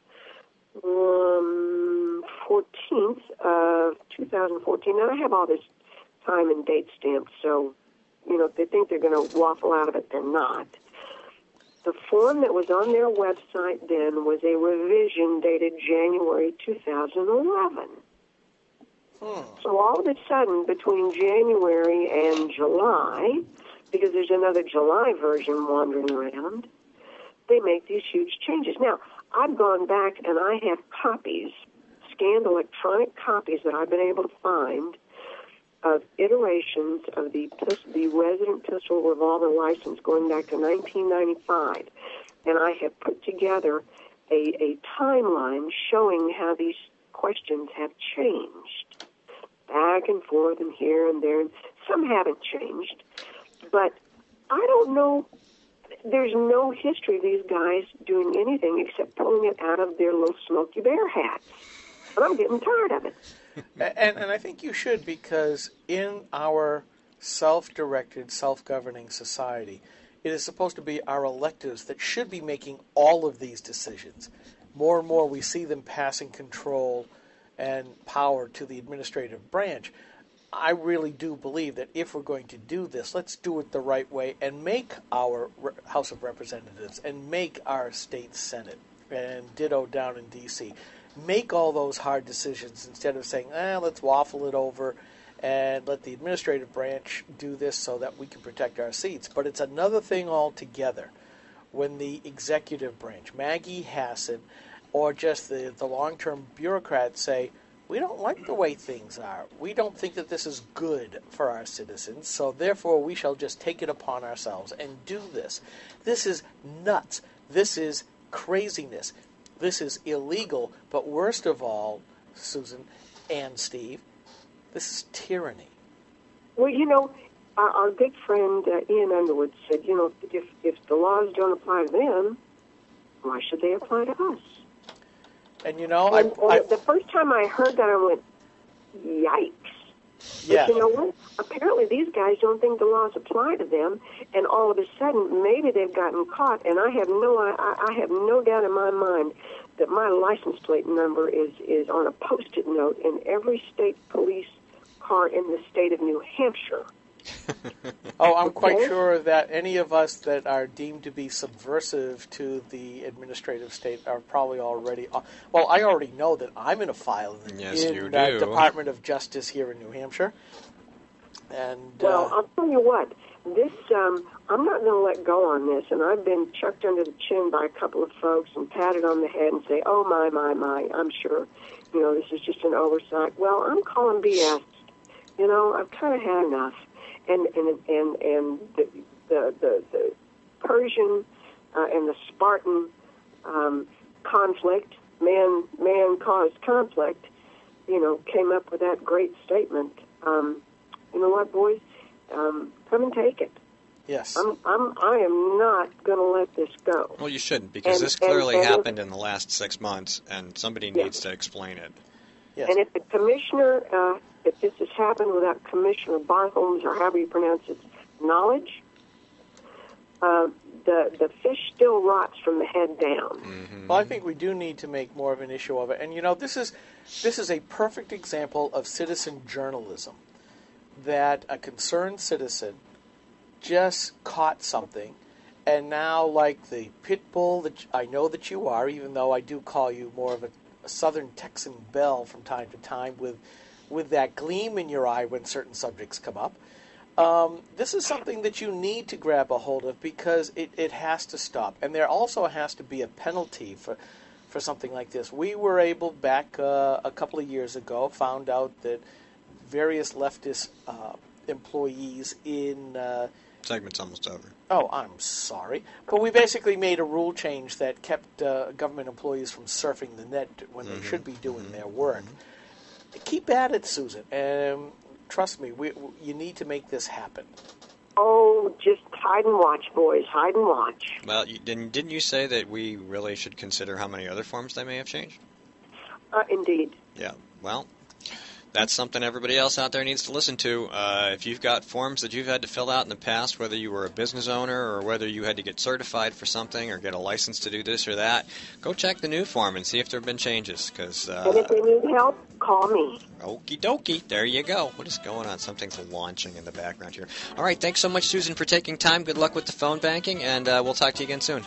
14th of 2014, and I have all this time and date stamped, so, if they think they're going to waffle out of it, they're not. The form that was on their website then was a revision dated January 2011. So all of a sudden, between January and July, because there's another July version wandering around, they make these huge changes. Now, I've gone back and I have copies, scanned electronic copies that I've been able to find of iterations of the resident pistol revolver license going back to 1995. And I have put together a timeline showing how these questions have changed back and forth and here and there. And some haven't changed. But I don't know, there's no history of these guys doing anything except pulling it out of their little Smokey Bear hats. And I'm getting tired of it. And I think you should, because in our self-directed, self-governing society, it is supposed to be our electors that should be making all of these decisions. More and more we see them passing control and power to the administrative branch. I really do believe that if we're going to do this, let's do it the right way and make our House of Representatives and make our state Senate, and ditto down in D.C., make all those hard decisions instead of saying, let's waffle it over and let the administrative branch do this so that we can protect our seats. But it's another thing altogether when the executive branch, Maggie Hassan, or just the long-term bureaucrats say, we don't like the way things are. We don't think that this is good for our citizens, so therefore we shall just take it upon ourselves and do this. This is nuts. This is craziness. This is illegal. But worst of all, Susan and Steve, this is tyranny. Well, our good friend Ian Underwood said, if the laws don't apply to them, why should they apply to us? And the first time I heard that, I went, yikes. Yeah. But you know what? Apparently these guys don't think the laws apply to them, and all of a sudden maybe they've gotten caught. And I have no doubt in my mind that my license plate number is on a Post-it note in every state police car in the state of New Hampshire. Oh, I'm quite sure that any of us that are deemed to be subversive to the administrative state are probably already... Well, I already know that I'm in a file in the Department of Justice here in New Hampshire. And well, I'll tell you what. This I'm not going to let go on this, and I've been chucked under the chin by a couple of folks and patted on the head and say, oh, my, I'm sure, this is just an oversight. Well, I'm calling BS. I've kind of had enough. And the Persian and the Spartan conflict, man caused conflict, came up with that great statement. You know what, boys? Come and take it. Yes. I am not going to let this go. Well, you shouldn't, because this clearly happened in the last 6 months, and somebody needs to explain it. Yes. And if the commissioner, if this has happened without Commissioner Bartholm's, or however you pronounce it, knowledge, the fish still rots from the head down. Mm-hmm. Well, I think we do need to make more of an issue of it. And, this is a perfect example of citizen journalism, that a concerned citizen just caught something, and now, like the pit bull that I know that you are, even though I do call you more of a Southern Texan belle from time to time, with that gleam in your eye when certain subjects come up, this is something that you need to grab a hold of, because it has to stop. And there also has to be a penalty for something like this. We were able, back a couple of years ago, found out that various leftist employees in... Segment's almost over. Oh, I'm sorry. But we basically made a rule change that kept government employees from surfing the net when they should be doing their work. Keep at it, Susan. Trust me, you need to make this happen. Oh, just hide and watch, boys. Hide and watch. Well, didn't you say that we really should consider how many other forms they may have changed? Indeed. Yeah, well... That's something everybody else out there needs to listen to. If you've got forms that you've had to fill out in the past, whether you were a business owner or whether you had to get certified for something or get a license to do this or that, go check the new form and see if there have been changes. And if they need help, call me. Okie dokie. There you go. What is going on? Something's launching in the background here. All right. Thanks so much, Susan, for taking time. Good luck with the phone banking, and we'll talk to you again soon.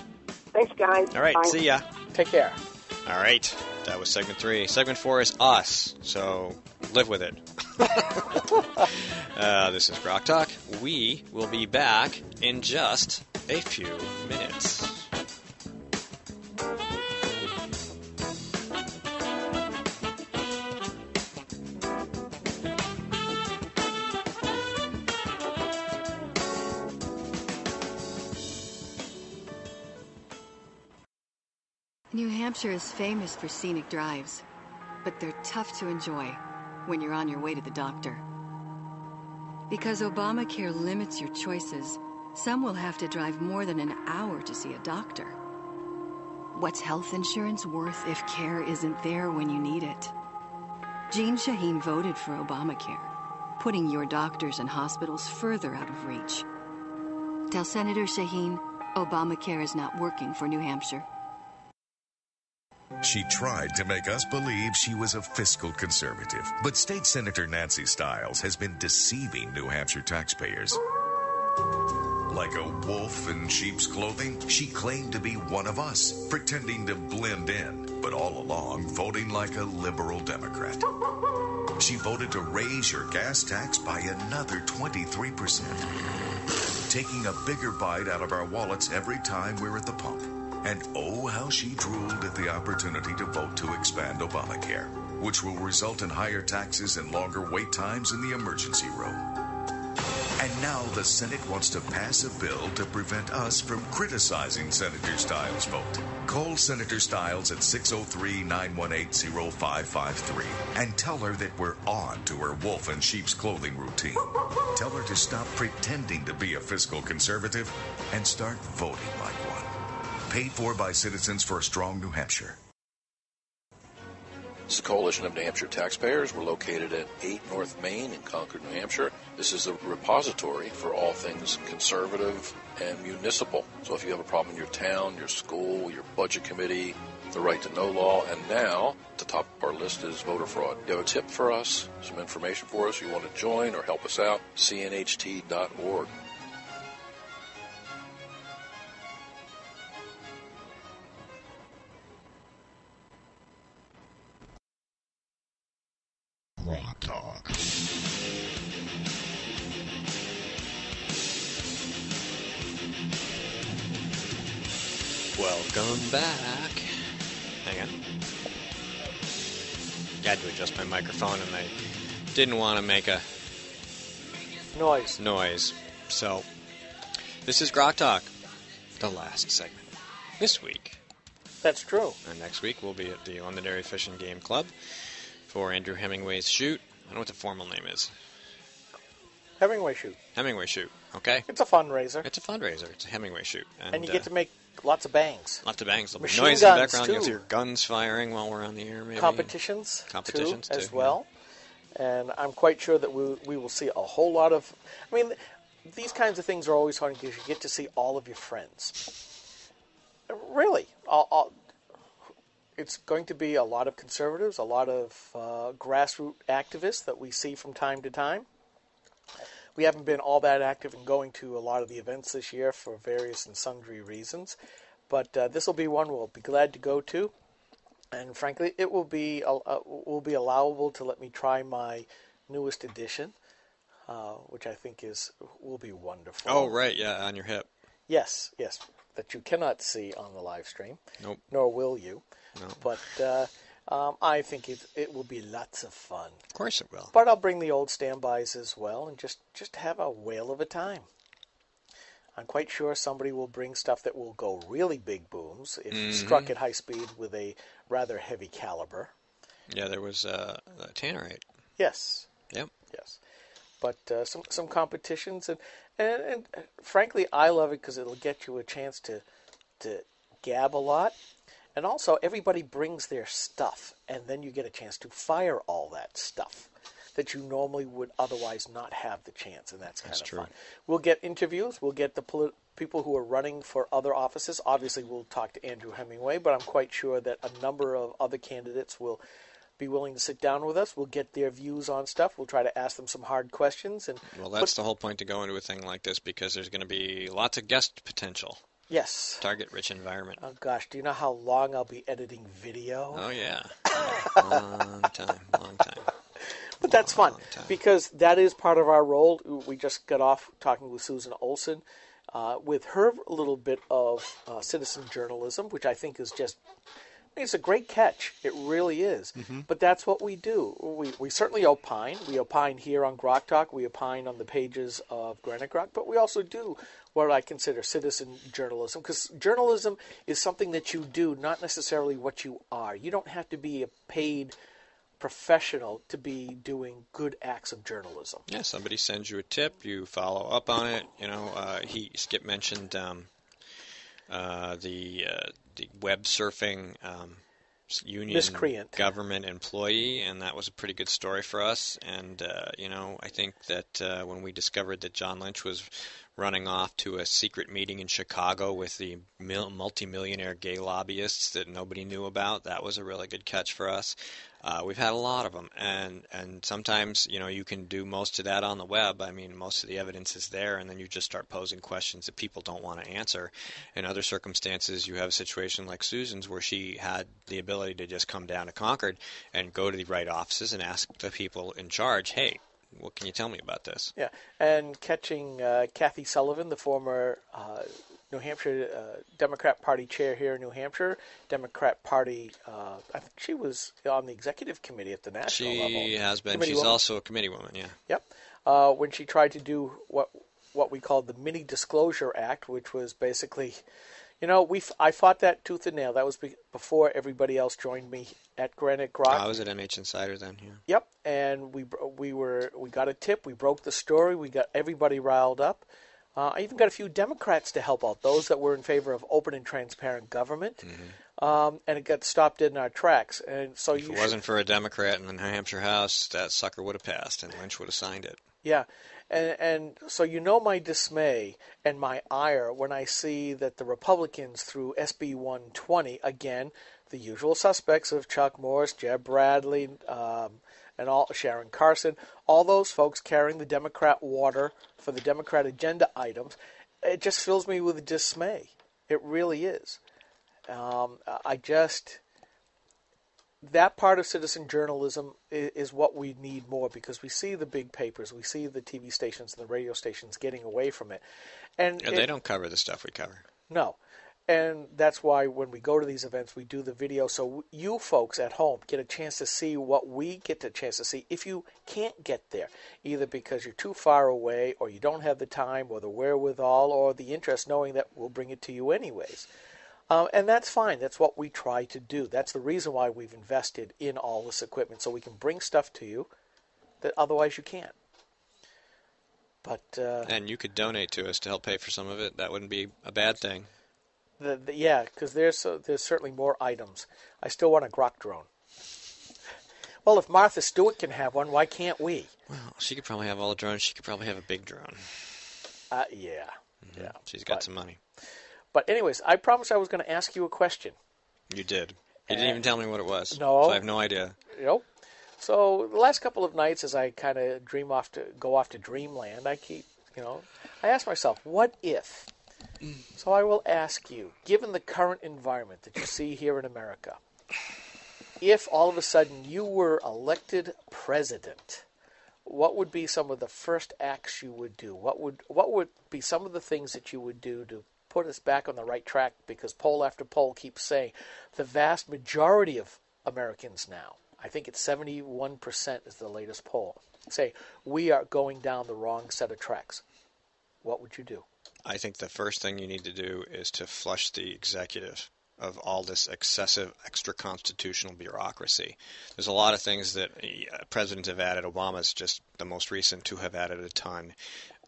Thanks, guys. All right. Bye. See ya. Take care. All right. That was segment 3. Segment 4 is us, so live with it. This is GrokTalk. We will be back in just a few minutes. New Hampshire is famous for scenic drives, but they're tough to enjoy when you're on your way to the doctor. Because Obamacare limits your choices, some will have to drive more than an hour to see a doctor. What's health insurance worth if care isn't there when you need it? Jean Shaheen voted for Obamacare, putting your doctors and hospitals further out of reach. Tell Senator Shaheen Obamacare is not working for New Hampshire. She tried to make us believe she was a fiscal conservative, but State Senator Nancy Stiles has been deceiving New Hampshire taxpayers. Like a wolf in sheep's clothing, she claimed to be one of us, pretending to blend in, but all along voting like a liberal Democrat. She voted to raise your gas tax by another 23%, taking a bigger bite out of our wallets every time we're at the pump. And oh, how she drooled at the opportunity to vote to expand Obamacare, which will result in higher taxes and longer wait times in the emergency room. And now the Senate wants to pass a bill to prevent us from criticizing Senator Stiles' vote. Call Senator Stiles at 603-918-0553 and tell her that we're on to her wolf in sheep's clothing routine. Tell her to stop pretending to be a fiscal conservative and start voting like one. Paid for by Citizens for a Strong New Hampshire. This is the Coalition of New Hampshire Taxpayers. We're located at 8 North Main in Concord, New Hampshire. This is a repository for all things conservative and municipal. So if you have a problem in your town, your school, your budget committee, the right to know law, and now, at the top of our list is voter fraud. You have a tip for us, some information for us, you want to join or help us out, cnht.org. GrokTalk. Welcome back. Hang on. I had to adjust my microphone, and I didn't want to make a noise. So, this is GrokTalk, the last segment. This week. That's true. And next week we'll be at the Londonderry Fish and Game Club for Andrew Hemingway's shoot. I don't know what the formal name is. Hemingway shoot. Hemingway shoot, okay? It's a fundraiser. It's a fundraiser. It's a Hemingway shoot. And you get to make lots of bangs. Lots of bangs. There'll be Machine noise in the guns, background. too. You'll hear guns firing while we're on the air, maybe. Competitions too, as yeah. well. And I'm quite sure that we will see a whole lot of... I mean, these kinds of things are always fun because you get to see all of your friends. Really. It's going to be a lot of conservatives, a lot of grassroots activists that we see from time to time. We haven't been all that active in going to a lot of the events this year for various and sundry reasons. But this will be one we'll be glad to go to. And frankly, it will be allowable to let me try my newest edition, which I think will be wonderful. Oh, right, yeah, on your hip. Yes, that you cannot see on the live stream. Nope. Nor will you. No. But I think it will be lots of fun. Of course it will. But I'll bring the old standbys as well and just have a whale of a time. I'm quite sure somebody will bring stuff that will go really big booms if struck at high speed with a rather heavy caliber. Yeah, there was tannerite. Yes. Yep. Yes. But some competitions and frankly I love it because it'll get you a chance to gab a lot. And also, everybody brings their stuff, and then you get a chance to fire all that stuff that you normally would otherwise not have the chance, and that's kind of fun. We'll get interviews. We'll get the people who are running for other offices. Obviously, we'll talk to Andrew Hemingway, but I'm quite sure that a number of other candidates will be willing to sit down with us. We'll get their views on stuff. We'll try to ask them some hard questions. Well, that's the whole point to go into a thing like this, because there's going to be lots of guest potential. Yes. Target-rich environment. Oh, gosh. Do you know how long I'll be editing video? Oh, yeah. Long time. But that's fun, because that is part of our role. We just got off talking with Susan Olson with her little bit of citizen journalism, which I think is just... it's a great catch. It really is. Mm-hmm. But that's what we do. We certainly opine. We opine here on GrokTalk. We opine on the pages of Granite Grok. But we also do what I consider citizen journalism, because journalism is something that you do, not necessarily what you are. You don't have to be a paid professional to be doing good acts of journalism. Yeah, somebody sends you a tip, you follow up on it. You know, Skip mentioned the web surfing union miscreant government employee, and that was a pretty good story for us. And I think that when we discovered that John Lynch was running off to a secret meeting in Chicago with the multimillionaire gay lobbyists that nobody knew about, that was a really good catch for us. We've had a lot of them, and sometimes, you can do most of that on the web. I mean, most of the evidence is there, and then you just start posing questions that people don't want to answer. In other circumstances, you have a situation like Susan's where she had the ability to just come down to Concord and go to the right offices and ask the people in charge, hey, what can you tell me about this? Yeah, and catching Kathy Sullivan, the former New Hampshire Democrat Party chair here in New Hampshire, Democrat Party, I think she was on the executive committee at the national level. She has been. Committee She's woman. also a committee woman, yeah. Yep. When she tried to do what we called the Mini Disclosure Act, which was basically, I fought that tooth and nail. That was before everybody else joined me at Granite Grok. I was at MH Insider then, yeah. Yep, and we got a tip. We broke the story. We got everybody riled up. I even got a few Democrats to help out, those that were in favor of open and transparent government, and it got stopped dead in our tracks. And so if it wasn't for a Democrat in the New Hampshire House, that sucker would have passed, and Lynch would have signed it. Yeah, and so my dismay and my ire when I see that the Republicans, through SB 120, again, the usual suspects of Chuck Morris, Jeb Bradley, and Sharon Carson, all those folks carrying the Democrat water for the Democrat agenda items, it just fills me with dismay. It really is. That part of citizen journalism is what we need more, because we see the big papers, we see the TV stations and the radio stations getting away from it. And they don't cover the stuff we cover. No. And that's why when we go to these events, we do the video so you folks at home get a chance to see what we get a chance to see if you can't get there, either because you're too far away or you don't have the time or the wherewithal or the interest, knowing that we'll bring it to you anyways. And that's fine. That's what we try to do. That's the reason why we've invested in all this equipment, so we can bring stuff to you that otherwise you can't. But and you could donate to us to help pay for some of it. That wouldn't be a bad thing. Yeah, because there's certainly more items. I still want a Grok drone. Well, if Martha Stewart can have one, why can't we? Well, she could probably have all the drones. She could probably have a big drone. Yeah. She's got some money. But anyways, I promised I was going to ask you a question. You did. You didn't even tell me what it was. No. So I have no idea. Nope. So the last couple of nights, as I kind of go off to dreamland, I ask myself, what if? So I will ask you, given the current environment that you see here in America, if all of a sudden you were elected president, what would be some of the first acts you would do? What would be some of the things that you would do to put us back on the right track? Because poll after poll keeps saying the vast majority of Americans now, I think it's 71% is the latest poll, say we are going down the wrong set of tracks. What would you do? I think the first thing you need to do is to flush the executive of all this excessive extra-constitutional bureaucracy. There's a lot of things that presidents have added. Obama's just the most recent to have added a ton.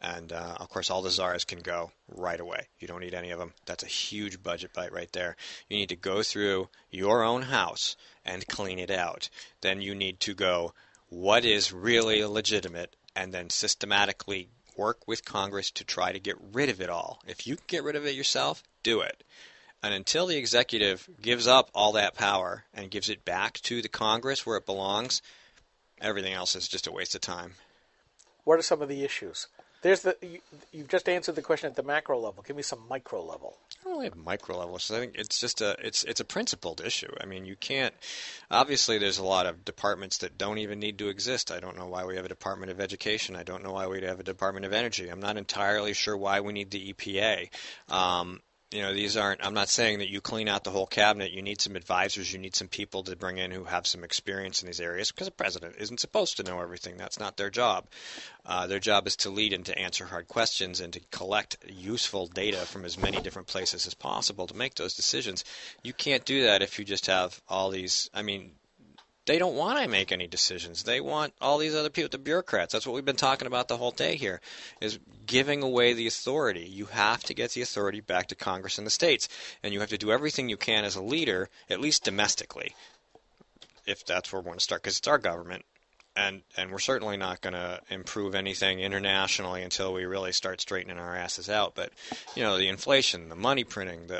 And, of course, all the czars can go right away. You don't need any of them. That's a huge budget bite right there. You need to go through your own house and clean it out. Then you need to go, what is really legitimate, and then systematically work with Congress to try to get rid of it all. If you can get rid of it yourself, do it. And until the executive gives up all that power and gives it back to the Congress where it belongs, everything else is just a waste of time. What are some of the issues? You've just answered the question at the macro level. Give me some micro level. I don't really have micro levels. I think it's just it's a principled issue. I mean, you can't. Obviously, there's a lot of departments that don't even need to exist. I don't know why we have a Department of Education. I don't know why we have a Department of Energy. I'm not entirely sure why we need the EPA. These aren't. I'm not saying that you clean out the whole cabinet. You need some advisors. You need some people to bring in who have some experience in these areas, because the president isn't supposed to know everything. That's not their job. Their job is to lead and to answer hard questions and to collect useful data from as many different places as possible to make those decisions. You can't do that if you just have all these. I mean, they don't want to make any decisions. They want all these other people, the bureaucrats. That's what we've been talking about the whole day here, is giving away the authority. You have to get the authority back to Congress and the states, and you have to do everything you can as a leader, at least domestically, if that's where we want to start, because it's our government, and we're certainly not going to improve anything internationally until we really start straightening our asses out. But, the inflation, the money printing,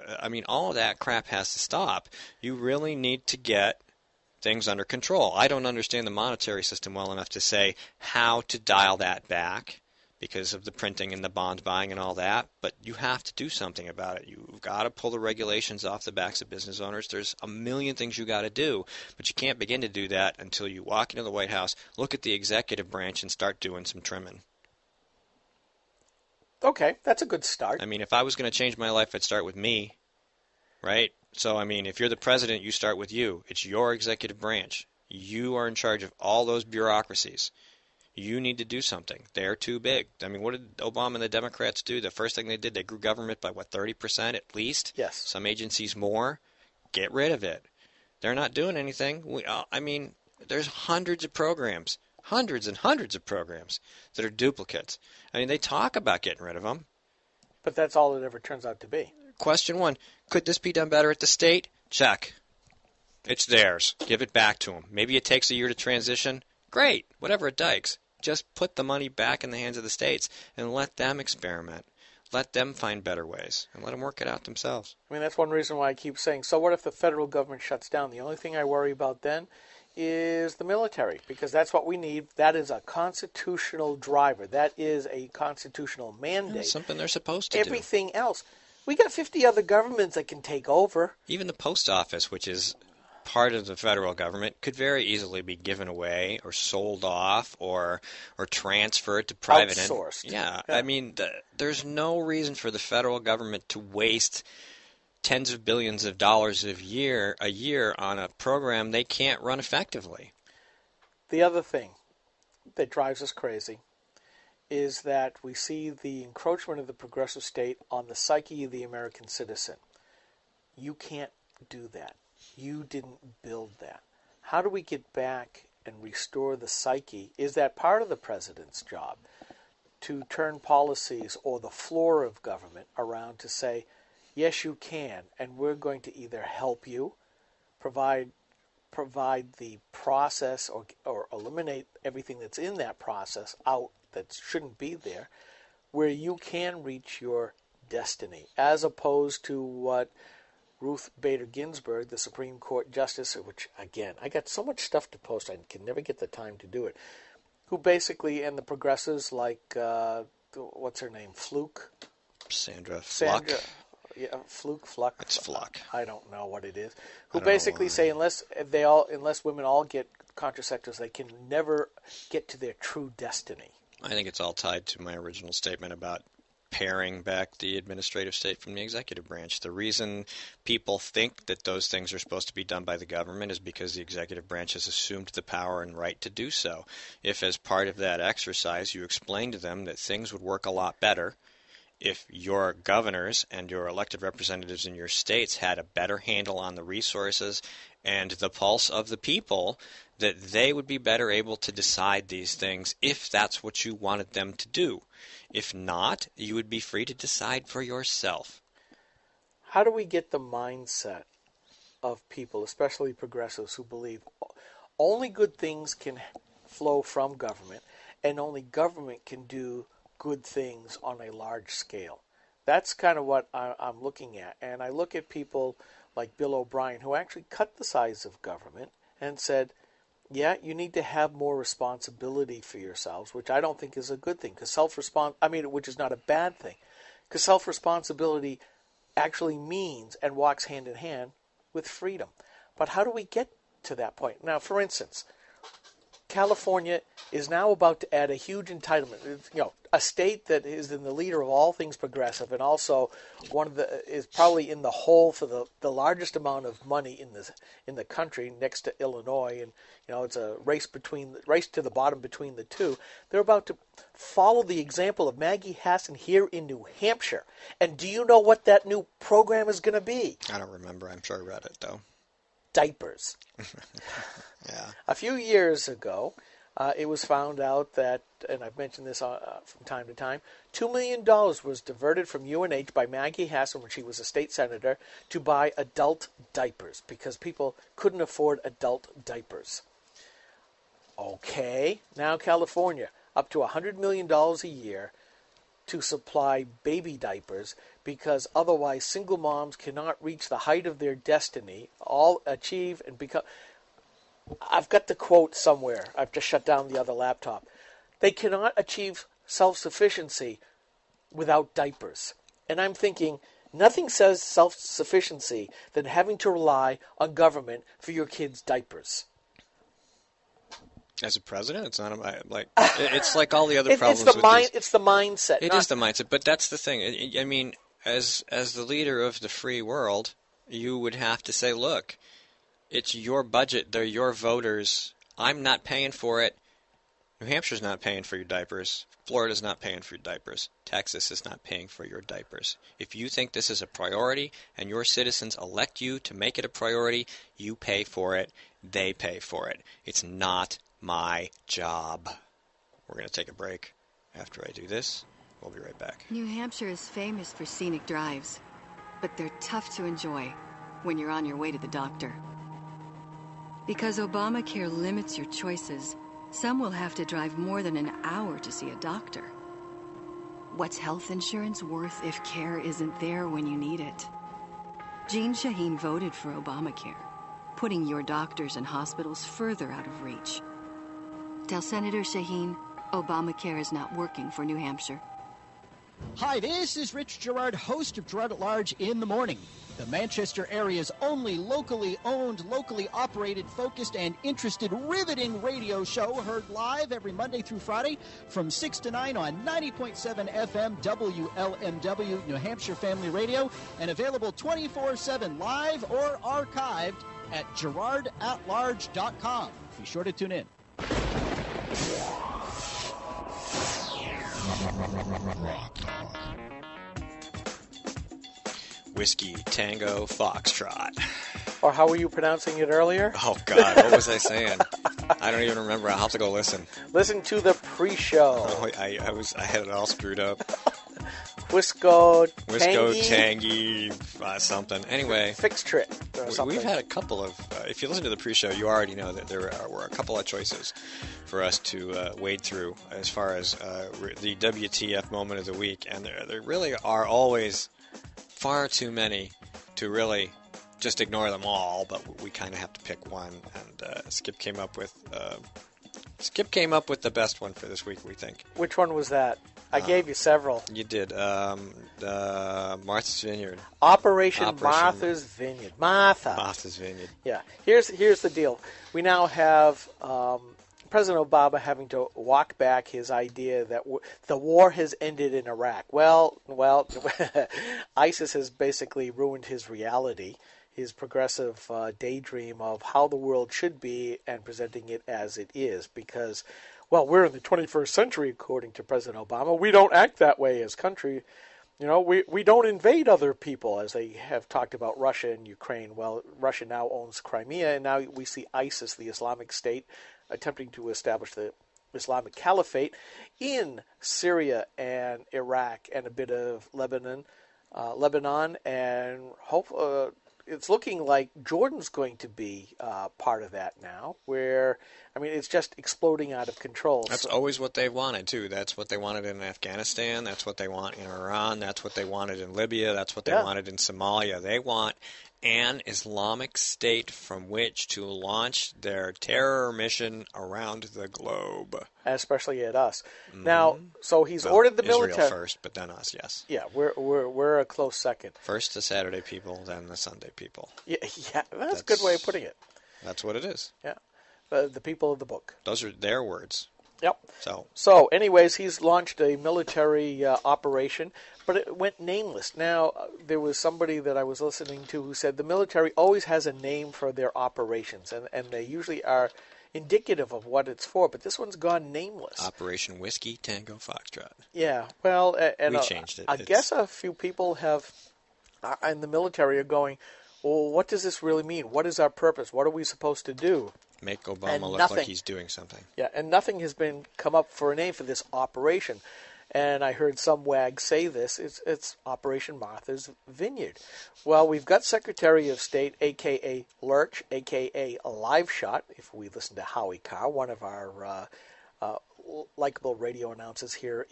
all of that crap has to stop. You really need to get things under control. I don't understand the monetary system well enough to say how to dial that back because of the printing and the bond buying and all that, but you have to do something about it. You've got to pull the regulations off the backs of business owners. There's a million things you got to do, but you can't begin to do that until you walk into the White House, look at the executive branch, and start doing some trimming. Okay, that's a good start. I mean, if I was going to change my life, I'd start with me, right? So, I mean, if you're the president, you start with you. It's your executive branch. You are in charge of all those bureaucracies. You need to do something. They're too big. I mean, what did Obama and the Democrats do? The first thing they did, they grew government by, 30% at least? Yes. Some agencies more. Get rid of it. They're not doing anything. I mean, there's hundreds of programs, hundreds and hundreds of programs that are duplicates. I mean, they talk about getting rid of them. But that's all it ever turns out to be. Question 1, could this be done better at the state? Check. It's theirs. Give it back to them. Maybe it takes a year to transition. Great. Whatever it takes. Just put the money back in the hands of the states and let them experiment. Let them find better ways and let them work it out themselves. I mean, that's one reason why I keep saying, so what if the federal government shuts down? The only thing I worry about then is the military, because that's what we need. That is a constitutional driver. That is a constitutional mandate. That's something they're supposed to Everything else. We got 50 other governments that can take over. Even the post office, which is part of the federal government, could very easily be given away or sold off or transferred to private outsourced. Yeah, I mean, there's no reason for the federal government to waste tens of billions of dollars a year on a program they can't run effectively. The other thing that drives us crazy is that we see the encroachment of the progressive state on the psyche of the American citizen. You can't do that. You didn't build that. How do we get back and restore the psyche? Is that part of the president's job to turn policies or the floor of government around to say, yes, you can, and we're going to either help you, provide the process or eliminate everything that's in that process out that shouldn't be there, where you can reach your destiny, as opposed to what Ruth Bader Ginsburg, the Supreme Court Justice, which, again, I got so much stuff to post, I can never get the time to do it, who basically, and the progressives like, what's her name, Fluke? Sandra Fluck. Yeah, Fluck. It's Fluck. I don't know what it is. Who basically say unless women all get contraceptives, they can never get to their true destiny. I think it's all tied to my original statement about paring back the administrative state from the executive branch. The reason people think that those things are supposed to be done by the government is because the executive branch has assumed the power and right to do so. If as part of that exercise you explain to them that things would work a lot better if your governors and your elected representatives in your states had a better handle on the resources and the pulse of the people, that they would be better able to decide these things if that's what you wanted them to do. If not, you would be free to decide for yourself. How do we get the mindset of people, especially progressives, who believe only good things can flow from government and only government can do good things on a large scale? That's kind of what I'm looking at. And I look at people like Bill O'Brien, who actually cut the size of government and said, yeah, you need to have more responsibility for yourselves, which I don't think is a good thing, because which is not a bad thing, because self-responsibility actually means and walks hand in hand with freedom. But how do we get to that point? Now, for instance, California is now about to add a huge entitlement. A state that is in the leader of all things progressive, and also is probably in the hole for the largest amount of money in the country, next to Illinois, and it's a race to the bottom between the two. They're about to follow the example of Maggie Hassan here in New Hampshire. And do you know what that new program is going to be? I don't remember. I'm sure I read it though. Diapers. Yeah. A few years ago, it was found out that, and I've mentioned this from time to time, $2 million was diverted from UNH by Maggie Hassan when she was a state senator to buy adult diapers because people couldn't afford adult diapers. Okay, now California, up to $100 million a year to supply baby diapers because otherwise single moms cannot reach the height of their destiny, all achieve and become... I've got the quote somewhere. I've just shut down the other laptop. They cannot achieve self-sufficiency without diapers. And I'm thinking, nothing says self-sufficiency than having to rely on government for your kids' diapers. As a president, it's not it's like all the other problems. It's the mindset. It is the mindset, but that's the thing. I mean, as the leader of the free world, you would have to say, look, it's your budget. They're your voters. I'm not paying for it. New Hampshire's not paying for your diapers. Florida's not paying for your diapers. Texas is not paying for your diapers. If you think this is a priority and your citizens elect you to make it a priority, you pay for it. They pay for it. It's not my job. We're going to take a break. After I do this, we'll be right back. New Hampshire is famous for scenic drives, but they're tough to enjoy when you're on your way to the doctor. Because Obamacare limits your choices, some will have to drive more than an hour to see a doctor. What's health insurance worth if care isn't there when you need it? Jean Shaheen voted for Obamacare, putting your doctors and hospitals further out of reach. Tell Senator Shaheen Obamacare is not working for New Hampshire. Hi, this is Rich Gerard, host of Gerard at Large in the Morning, the Manchester area's only locally owned, locally operated, focused, and interested, riveting radio show, heard live every Monday through Friday from 6 to 9 on 90.7 FM WLMW, New Hampshire Family Radio, and available 24/7 live or archived at GerardAtLarge.com. Be sure to tune in. Whiskey Tango Foxtrot. Or how were you pronouncing it earlier? Oh, God, what was I saying? I don't even remember. I'll have to go listen. Listen to the pre-show. Oh, I had it all screwed up. Whisco Tangy, something. Anyway. Fixtrit or something. We've had a couple of, if you listen to the pre-show, you already know that there were a couple of choices for us to wade through as far as the WTF moment of the week. And there really are always far too many to really just ignore them all, but we kind of have to pick one. And Skip came up with the best one for this week, we think. Which one was that? I gave you several. You did. Martha's Vineyard. Operation Martha's Vineyard. Martha's Vineyard. Yeah. Here's the deal. We now have President Obama having to walk back his idea that the war has ended in Iraq. Well, ISIS has basically ruined his reality, his progressive daydream of how the world should be and presenting it as it is, because, well, we're in the 21st century, according to President Obama. We don't act that way as country. You know, we don't invade other people, as they have talked about Russia and Ukraine. Well, Russia now owns Crimea, and now we see ISIS, the Islamic State, attempting to establish the Islamic Caliphate in Syria and Iraq and a bit of Lebanon, and it's looking like Jordan's going to be part of that now, where, I mean, it's just exploding out of control. That's always what they've wanted, too. That's what they wanted in Afghanistan. That's what they want in Iran. That's what they wanted in Libya. That's what they wanted in Somalia. They want an Islamic State from which to launch their terror mission around the globe. Especially at us. Mm-hmm. Now, so he's ordered the military. Israel first, but then us, yes. Yeah, we're a close second. First the Saturday people, then the Sunday people. Yeah, that's a good way of putting it. That's what it is. Yeah, the people of the book. Those are their words. Yep. So anyways, he's launched a military operation, but it went nameless. Now, there was somebody that I was listening to who said the military always has a name for their operations, and they usually are indicative of what it's for, but this one's gone nameless. Operation Whiskey Tango Foxtrot. Yeah, well, and we changed it. I guess a few people in the military are going, well, what does this really mean? What is our purpose? What are we supposed to do? Make Obama look like he's doing something. Yeah, and nothing has been come up for a name for this operation. And I heard some wag say this. It's Operation Martha's Vineyard. Well, we've got Secretary of State, a.k.a. Lurch, a.k.a. Live Shot, if we listen to Howie Carr, one of our likable radio announcers here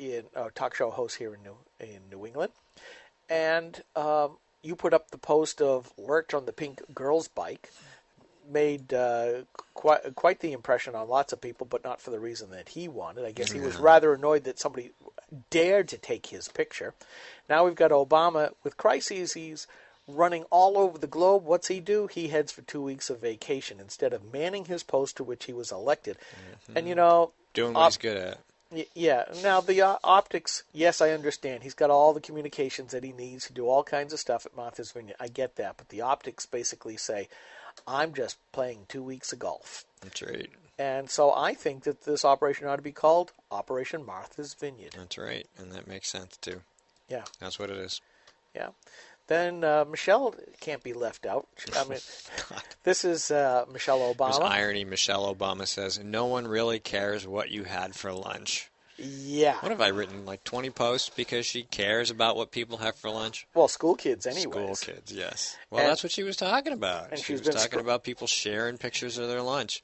talk show hosts here in New England. And you put up the post of Lurch on the pink girl's bike. made quite the impression on lots of people, but not for the reason that he wanted. I guess he was rather annoyed that somebody dared to take his picture. Now we've got Obama with crises. He's running all over the globe. What's he do? He heads for 2 weeks of vacation instead of manning his post to which he was elected. And, doing what he's good at. Yeah. Now, the optics, yes, I understand. He's got all the communications that he needs to do all kinds of stuff at Martha's Vineyard. I get that. But the optics basically say, I'm just playing 2 weeks of golf. That's right. And so I think that this operation ought to be called Operation Martha's Vineyard. That's right. And that makes sense, too. Yeah. That's what it is. Yeah. Then Michelle can't be left out. I mean, this is Michelle Obama. There's irony. Michelle Obama says, no one really cares what you had for lunch. Yeah. What have I written? Like 20 posts because she cares about what people have for lunch? Well, school kids anyways. School kids, yes. Well, that's what she was talking about. And she was talking about people sharing pictures of their lunch.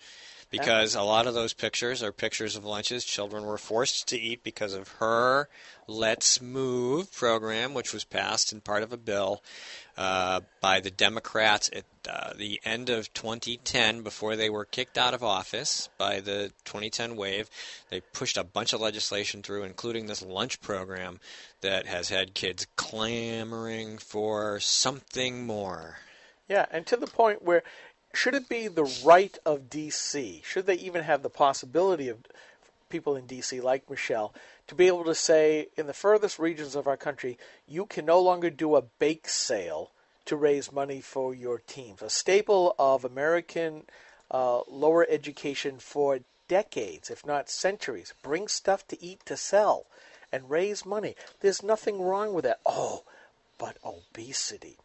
Because a lot of those pictures are pictures of lunches children were forced to eat because of her Let's Move program, which was passed in part of a bill by the Democrats at the end of 2010, before they were kicked out of office by the 2010 wave. They pushed a bunch of legislation through, including this lunch program that has had kids clamoring for something more. Yeah, and to the point where, should it be the right of D.C., should they even have the possibility of people in D.C. like Michelle to be able to say, in the furthest regions of our country, you can no longer do a bake sale to raise money for your teams? A staple of American lower education for decades, if not centuries. Bring stuff to eat to sell and raise money. There's nothing wrong with that. Oh, but obesity.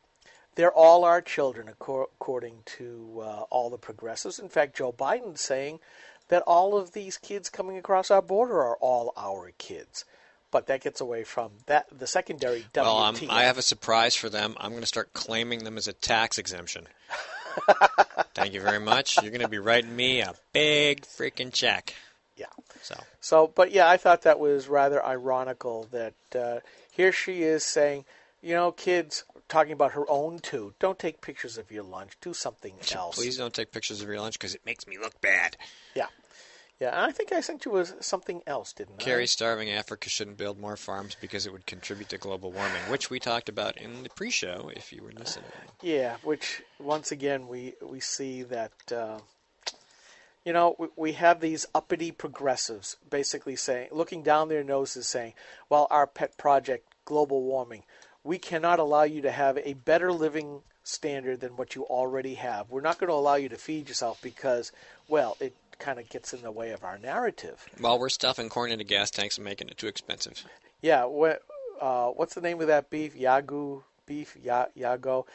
They're all our children, according to all the progressives. In fact, Joe Biden's saying that all of these kids coming across our border are all our kids. But that gets away from the secondary WTF. Well, I have a surprise for them. I'm going to start claiming them as a tax exemption. Thank you very much. You're going to be writing me a big freaking check. Yeah. But yeah, I thought that was rather ironical that here she is saying, kids, talking about her own too. Don't take pictures of your lunch. Do something else. Please don't take pictures of your lunch because it makes me look bad. Yeah. Yeah, and I think I sent you something else, didn't I? Carrie, starving Africa shouldn't build more farms because it would contribute to global warming, which we talked about in the pre-show, if you were listening. Yeah, which, once again, we see that, we have these uppity progressives basically saying, looking down their noses saying, well, our pet project, global warming, we cannot allow you to have a better living standard than what you already have. We're not going to allow you to feed yourself because, well, it kind of gets in the way of our narrative. Well, we're stuffing corn into gas tanks and making it too expensive. Yeah, what's the name of that beef? Yago beef? Yago?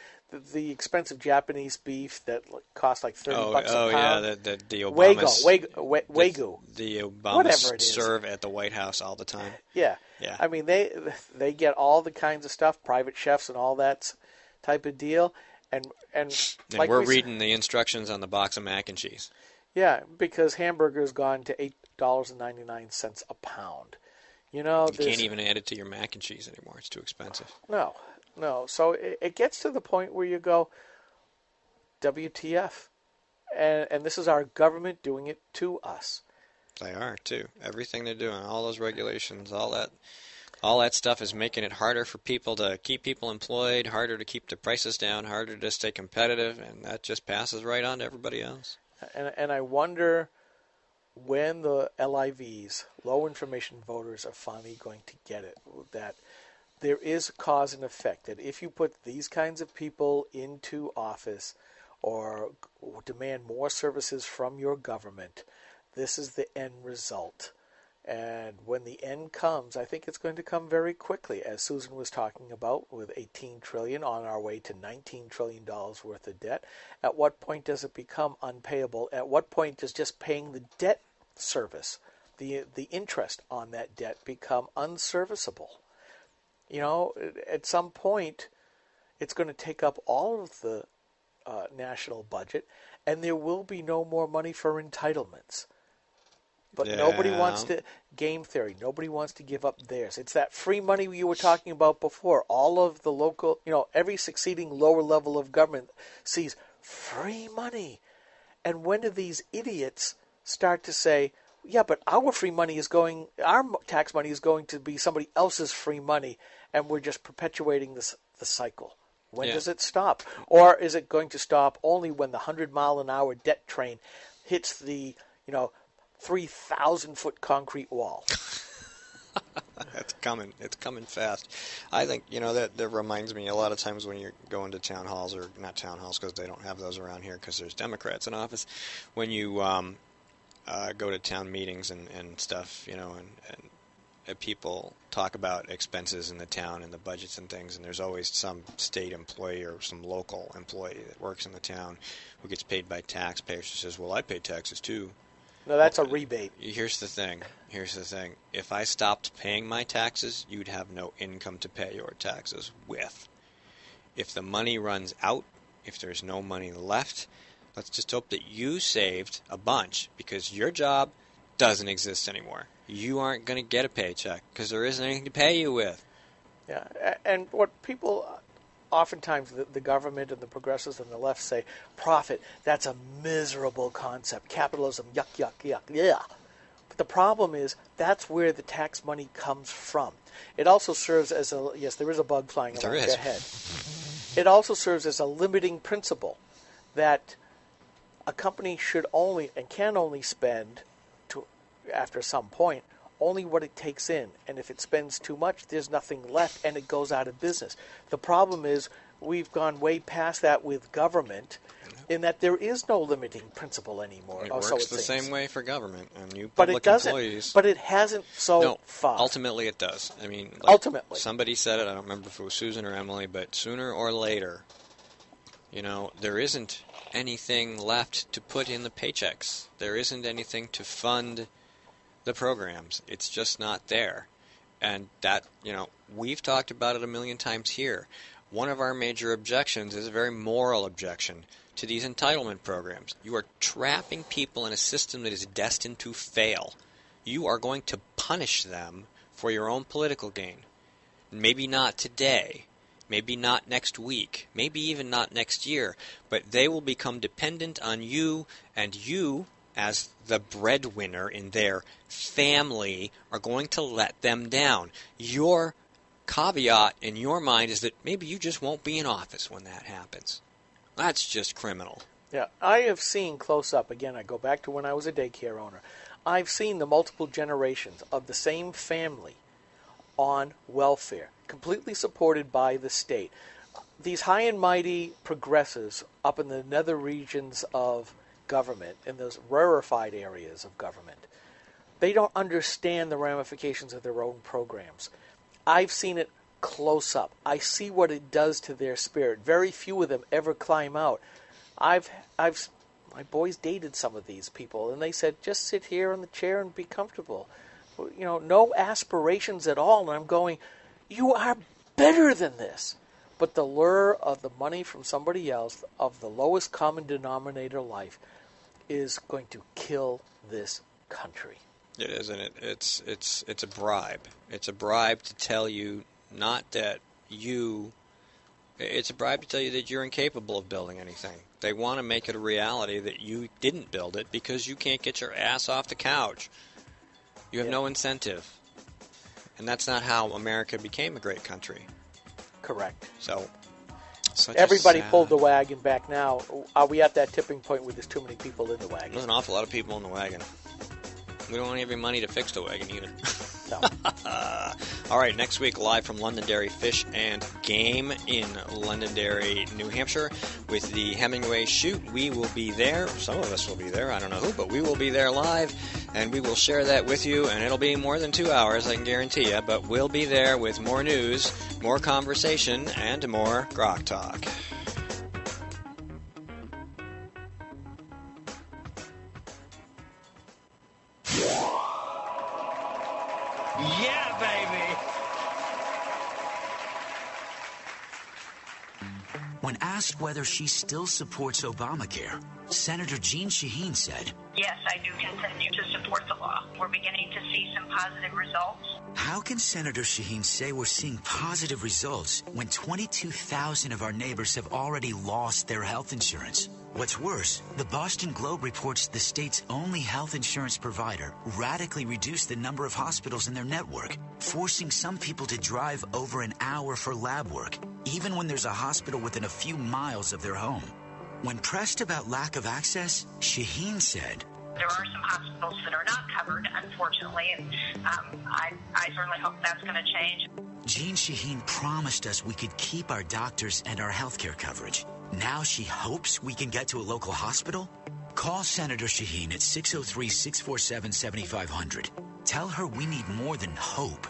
The expensive Japanese beef that costs like $30 a pound. Oh, yeah, the Obamas. Wagyu. The Obamas serve at the White House all the time. Yeah. I mean, they get all the kinds of stuff, private chefs and all that type of deal. And like we're reading the instructions on the box of mac and cheese. Yeah, because hamburger's gone to $8.99 a pound. You can't even add it to your mac and cheese anymore. It's too expensive. No. So it gets to the point where you go, WTF. And this is our government doing it to us. They are, too. Everything they're doing, all those regulations, all that stuff is making it harder for people to keep people employed, harder to keep the prices down, harder to stay competitive, and that just passes right on to everybody else. And I wonder when the LIVs, low information voters, are finally going to get it, that there is cause and effect, that if you put these kinds of people into office or demand more services from your government, this is the end result. And when the end comes, I think it's going to come very quickly, as Susan was talking about, with $18 trillion on our way to $19 trillion worth of debt. At what point does it become unpayable? At what point does just paying the debt service, the interest on that debt, become unserviceable? At some point, it's going to take up all of the national budget, and there will be no more money for entitlements. But nobody wants to, game theory, nobody wants to give up theirs. It's that free money you were talking about before. All of the local, every succeeding lower level of government sees free money. And when do these idiots start to say, yeah, but our tax money is going to be somebody else's free money, and we're just perpetuating the cycle? When does it stop? Or is it going to stop only when the 100-mile-an-hour debt train hits the 3,000-foot concrete wall? It's coming. It's coming fast. I think, that reminds me a lot of times when you're going to town halls, or not town halls because they don't have those around here because there's Democrats in office. When you go to town meetings and stuff, and people talk about expenses in the town and the budgets and things, and there's always some state employee or some local employee that works in the town who gets paid by taxpayers who says, well, I pay taxes too. No, that's a rebate. Here's the thing. If I stopped paying my taxes, you'd have no income to pay your taxes with. If the money runs out, if there's no money left, let's just hope that you saved a bunch, because your job doesn't exist anymore. You aren't going to get a paycheck because there isn't anything to pay you with. Yeah, and what people... Oftentimes, the government and the progressives and the left say, profit, that's a miserable concept. Capitalism, yuck, yuck, yuck, yeah. But the problem is, that's where the tax money comes from. It also serves as a, yes, there is a bug flying around. Go ahead. It also serves as a limiting principle that a company should only and can only spend, after some point, only what it takes in. And if it spends too much, there's nothing left and it goes out of business. The problem is we've gone way past that with government in that there is no limiting principle anymore. It works the same way for government and you but public it doesn't, employees. But it hasn't far. Ultimately it does. I mean, ultimately. Somebody said it, I don't remember if it was Susan or Emily, but sooner or later, there isn't anything left to put in the paychecks. There isn't anything to fund the programs. It's just not there. And that, we've talked about it a million times here. One of our major objections is a very moral objection to these entitlement programs. You are trapping people in a system that is destined to fail. You are going to punish them for your own political gain. Maybe not today, maybe not next week, maybe even not next year, but they will become dependent on you, and you, as the breadwinner in their family, are going to let them down. Your caveat in your mind is that maybe you just won't be in office when that happens. That's just criminal. Yeah, I have seen close up, again, I go back to when I was a daycare owner, I've seen the multiple generations of the same family on welfare, completely supported by the state. These high and mighty progressives up in the nether regions of government, in those rarefied areas of government, they don't understand the ramifications of their own programs. I've seen it close up. I see what it does to their spirit. Very few of them ever climb out. My boys dated some of these people, and they said, just sit here in the chair and be comfortable. No aspirations at all. And I'm going, you are better than this. But the lure of the money from somebody else, of the lowest common denominator life, is going to kill this country. It is, and it's a bribe. It's a bribe to tell you not that you. It's a bribe to tell you that you're incapable of building anything. They want to make it a reality that you didn't build it because you can't get your ass off the couch. You have no incentive. And that's not how America became a great country. Correct. So, everybody pulled the wagon back now. Are we at that tipping point where there's too many people in the wagon? There's an awful lot of people in the wagon. We don't have any money to fix the wagon either. No. All right, next week, live from Londonderry Fish and Game in Londonderry, New Hampshire, with the Hemingway Shoot. We will be there. Some of us will be there. I don't know who, but we will be there live, and we will share that with you, and it'll be more than 2 hours, I can guarantee you, but we'll be there with more news, more conversation, and more Grok Talk. Yeah, baby! When asked whether she still supports Obamacare, Senator Jeanne Shaheen said, yes, I do continue to support the law. We're beginning to see some positive results. How can Senator Shaheen say we're seeing positive results when 22,000 of our neighbors have already lost their health insurance? What's worse, the Boston Globe reports the state's only health insurance provider radically reduced the number of hospitals in their network, forcing some people to drive over an hour for lab work, even when there's a hospital within a few miles of their home. When pressed about lack of access, Shaheen said, there are some hospitals that are not covered, unfortunately, and I certainly hope that's going to change. Jean Shaheen promised us we could keep our doctors and our healthcare coverage. Now she hopes we can get to a local hospital? Call Senator Shaheen at 603-647-7500. Tell her we need more than hope.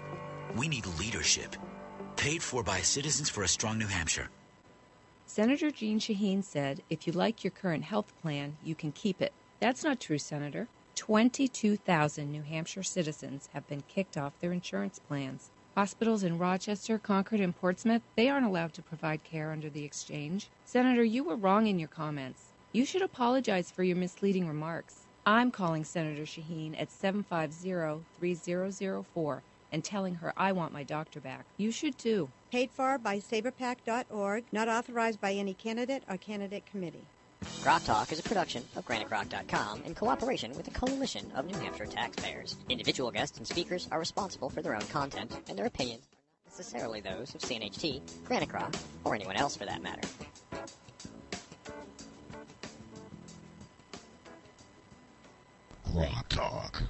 We need leadership. Paid for by Citizens for a Strong New Hampshire. Senator Jean Shaheen said, if you like your current health plan, you can keep it. That's not true, Senator. 22,000 New Hampshire citizens have been kicked off their insurance plans. Hospitals in Rochester, Concord, and Portsmouth, they aren't allowed to provide care under the exchange. Senator, you were wrong in your comments. You should apologize for your misleading remarks. I'm calling Senator Shaheen at 750-3004 and telling her I want my doctor back. You should too. Paid for by SaberPack.org, not authorized by any candidate or candidate committee. GrokTalk is a production of GraniteGrok.com in cooperation with a coalition of New Hampshire taxpayers. Individual guests and speakers are responsible for their own content, and their opinions are not necessarily those of CNHT, Granite Grok, or anyone else for that matter. GrokTalk.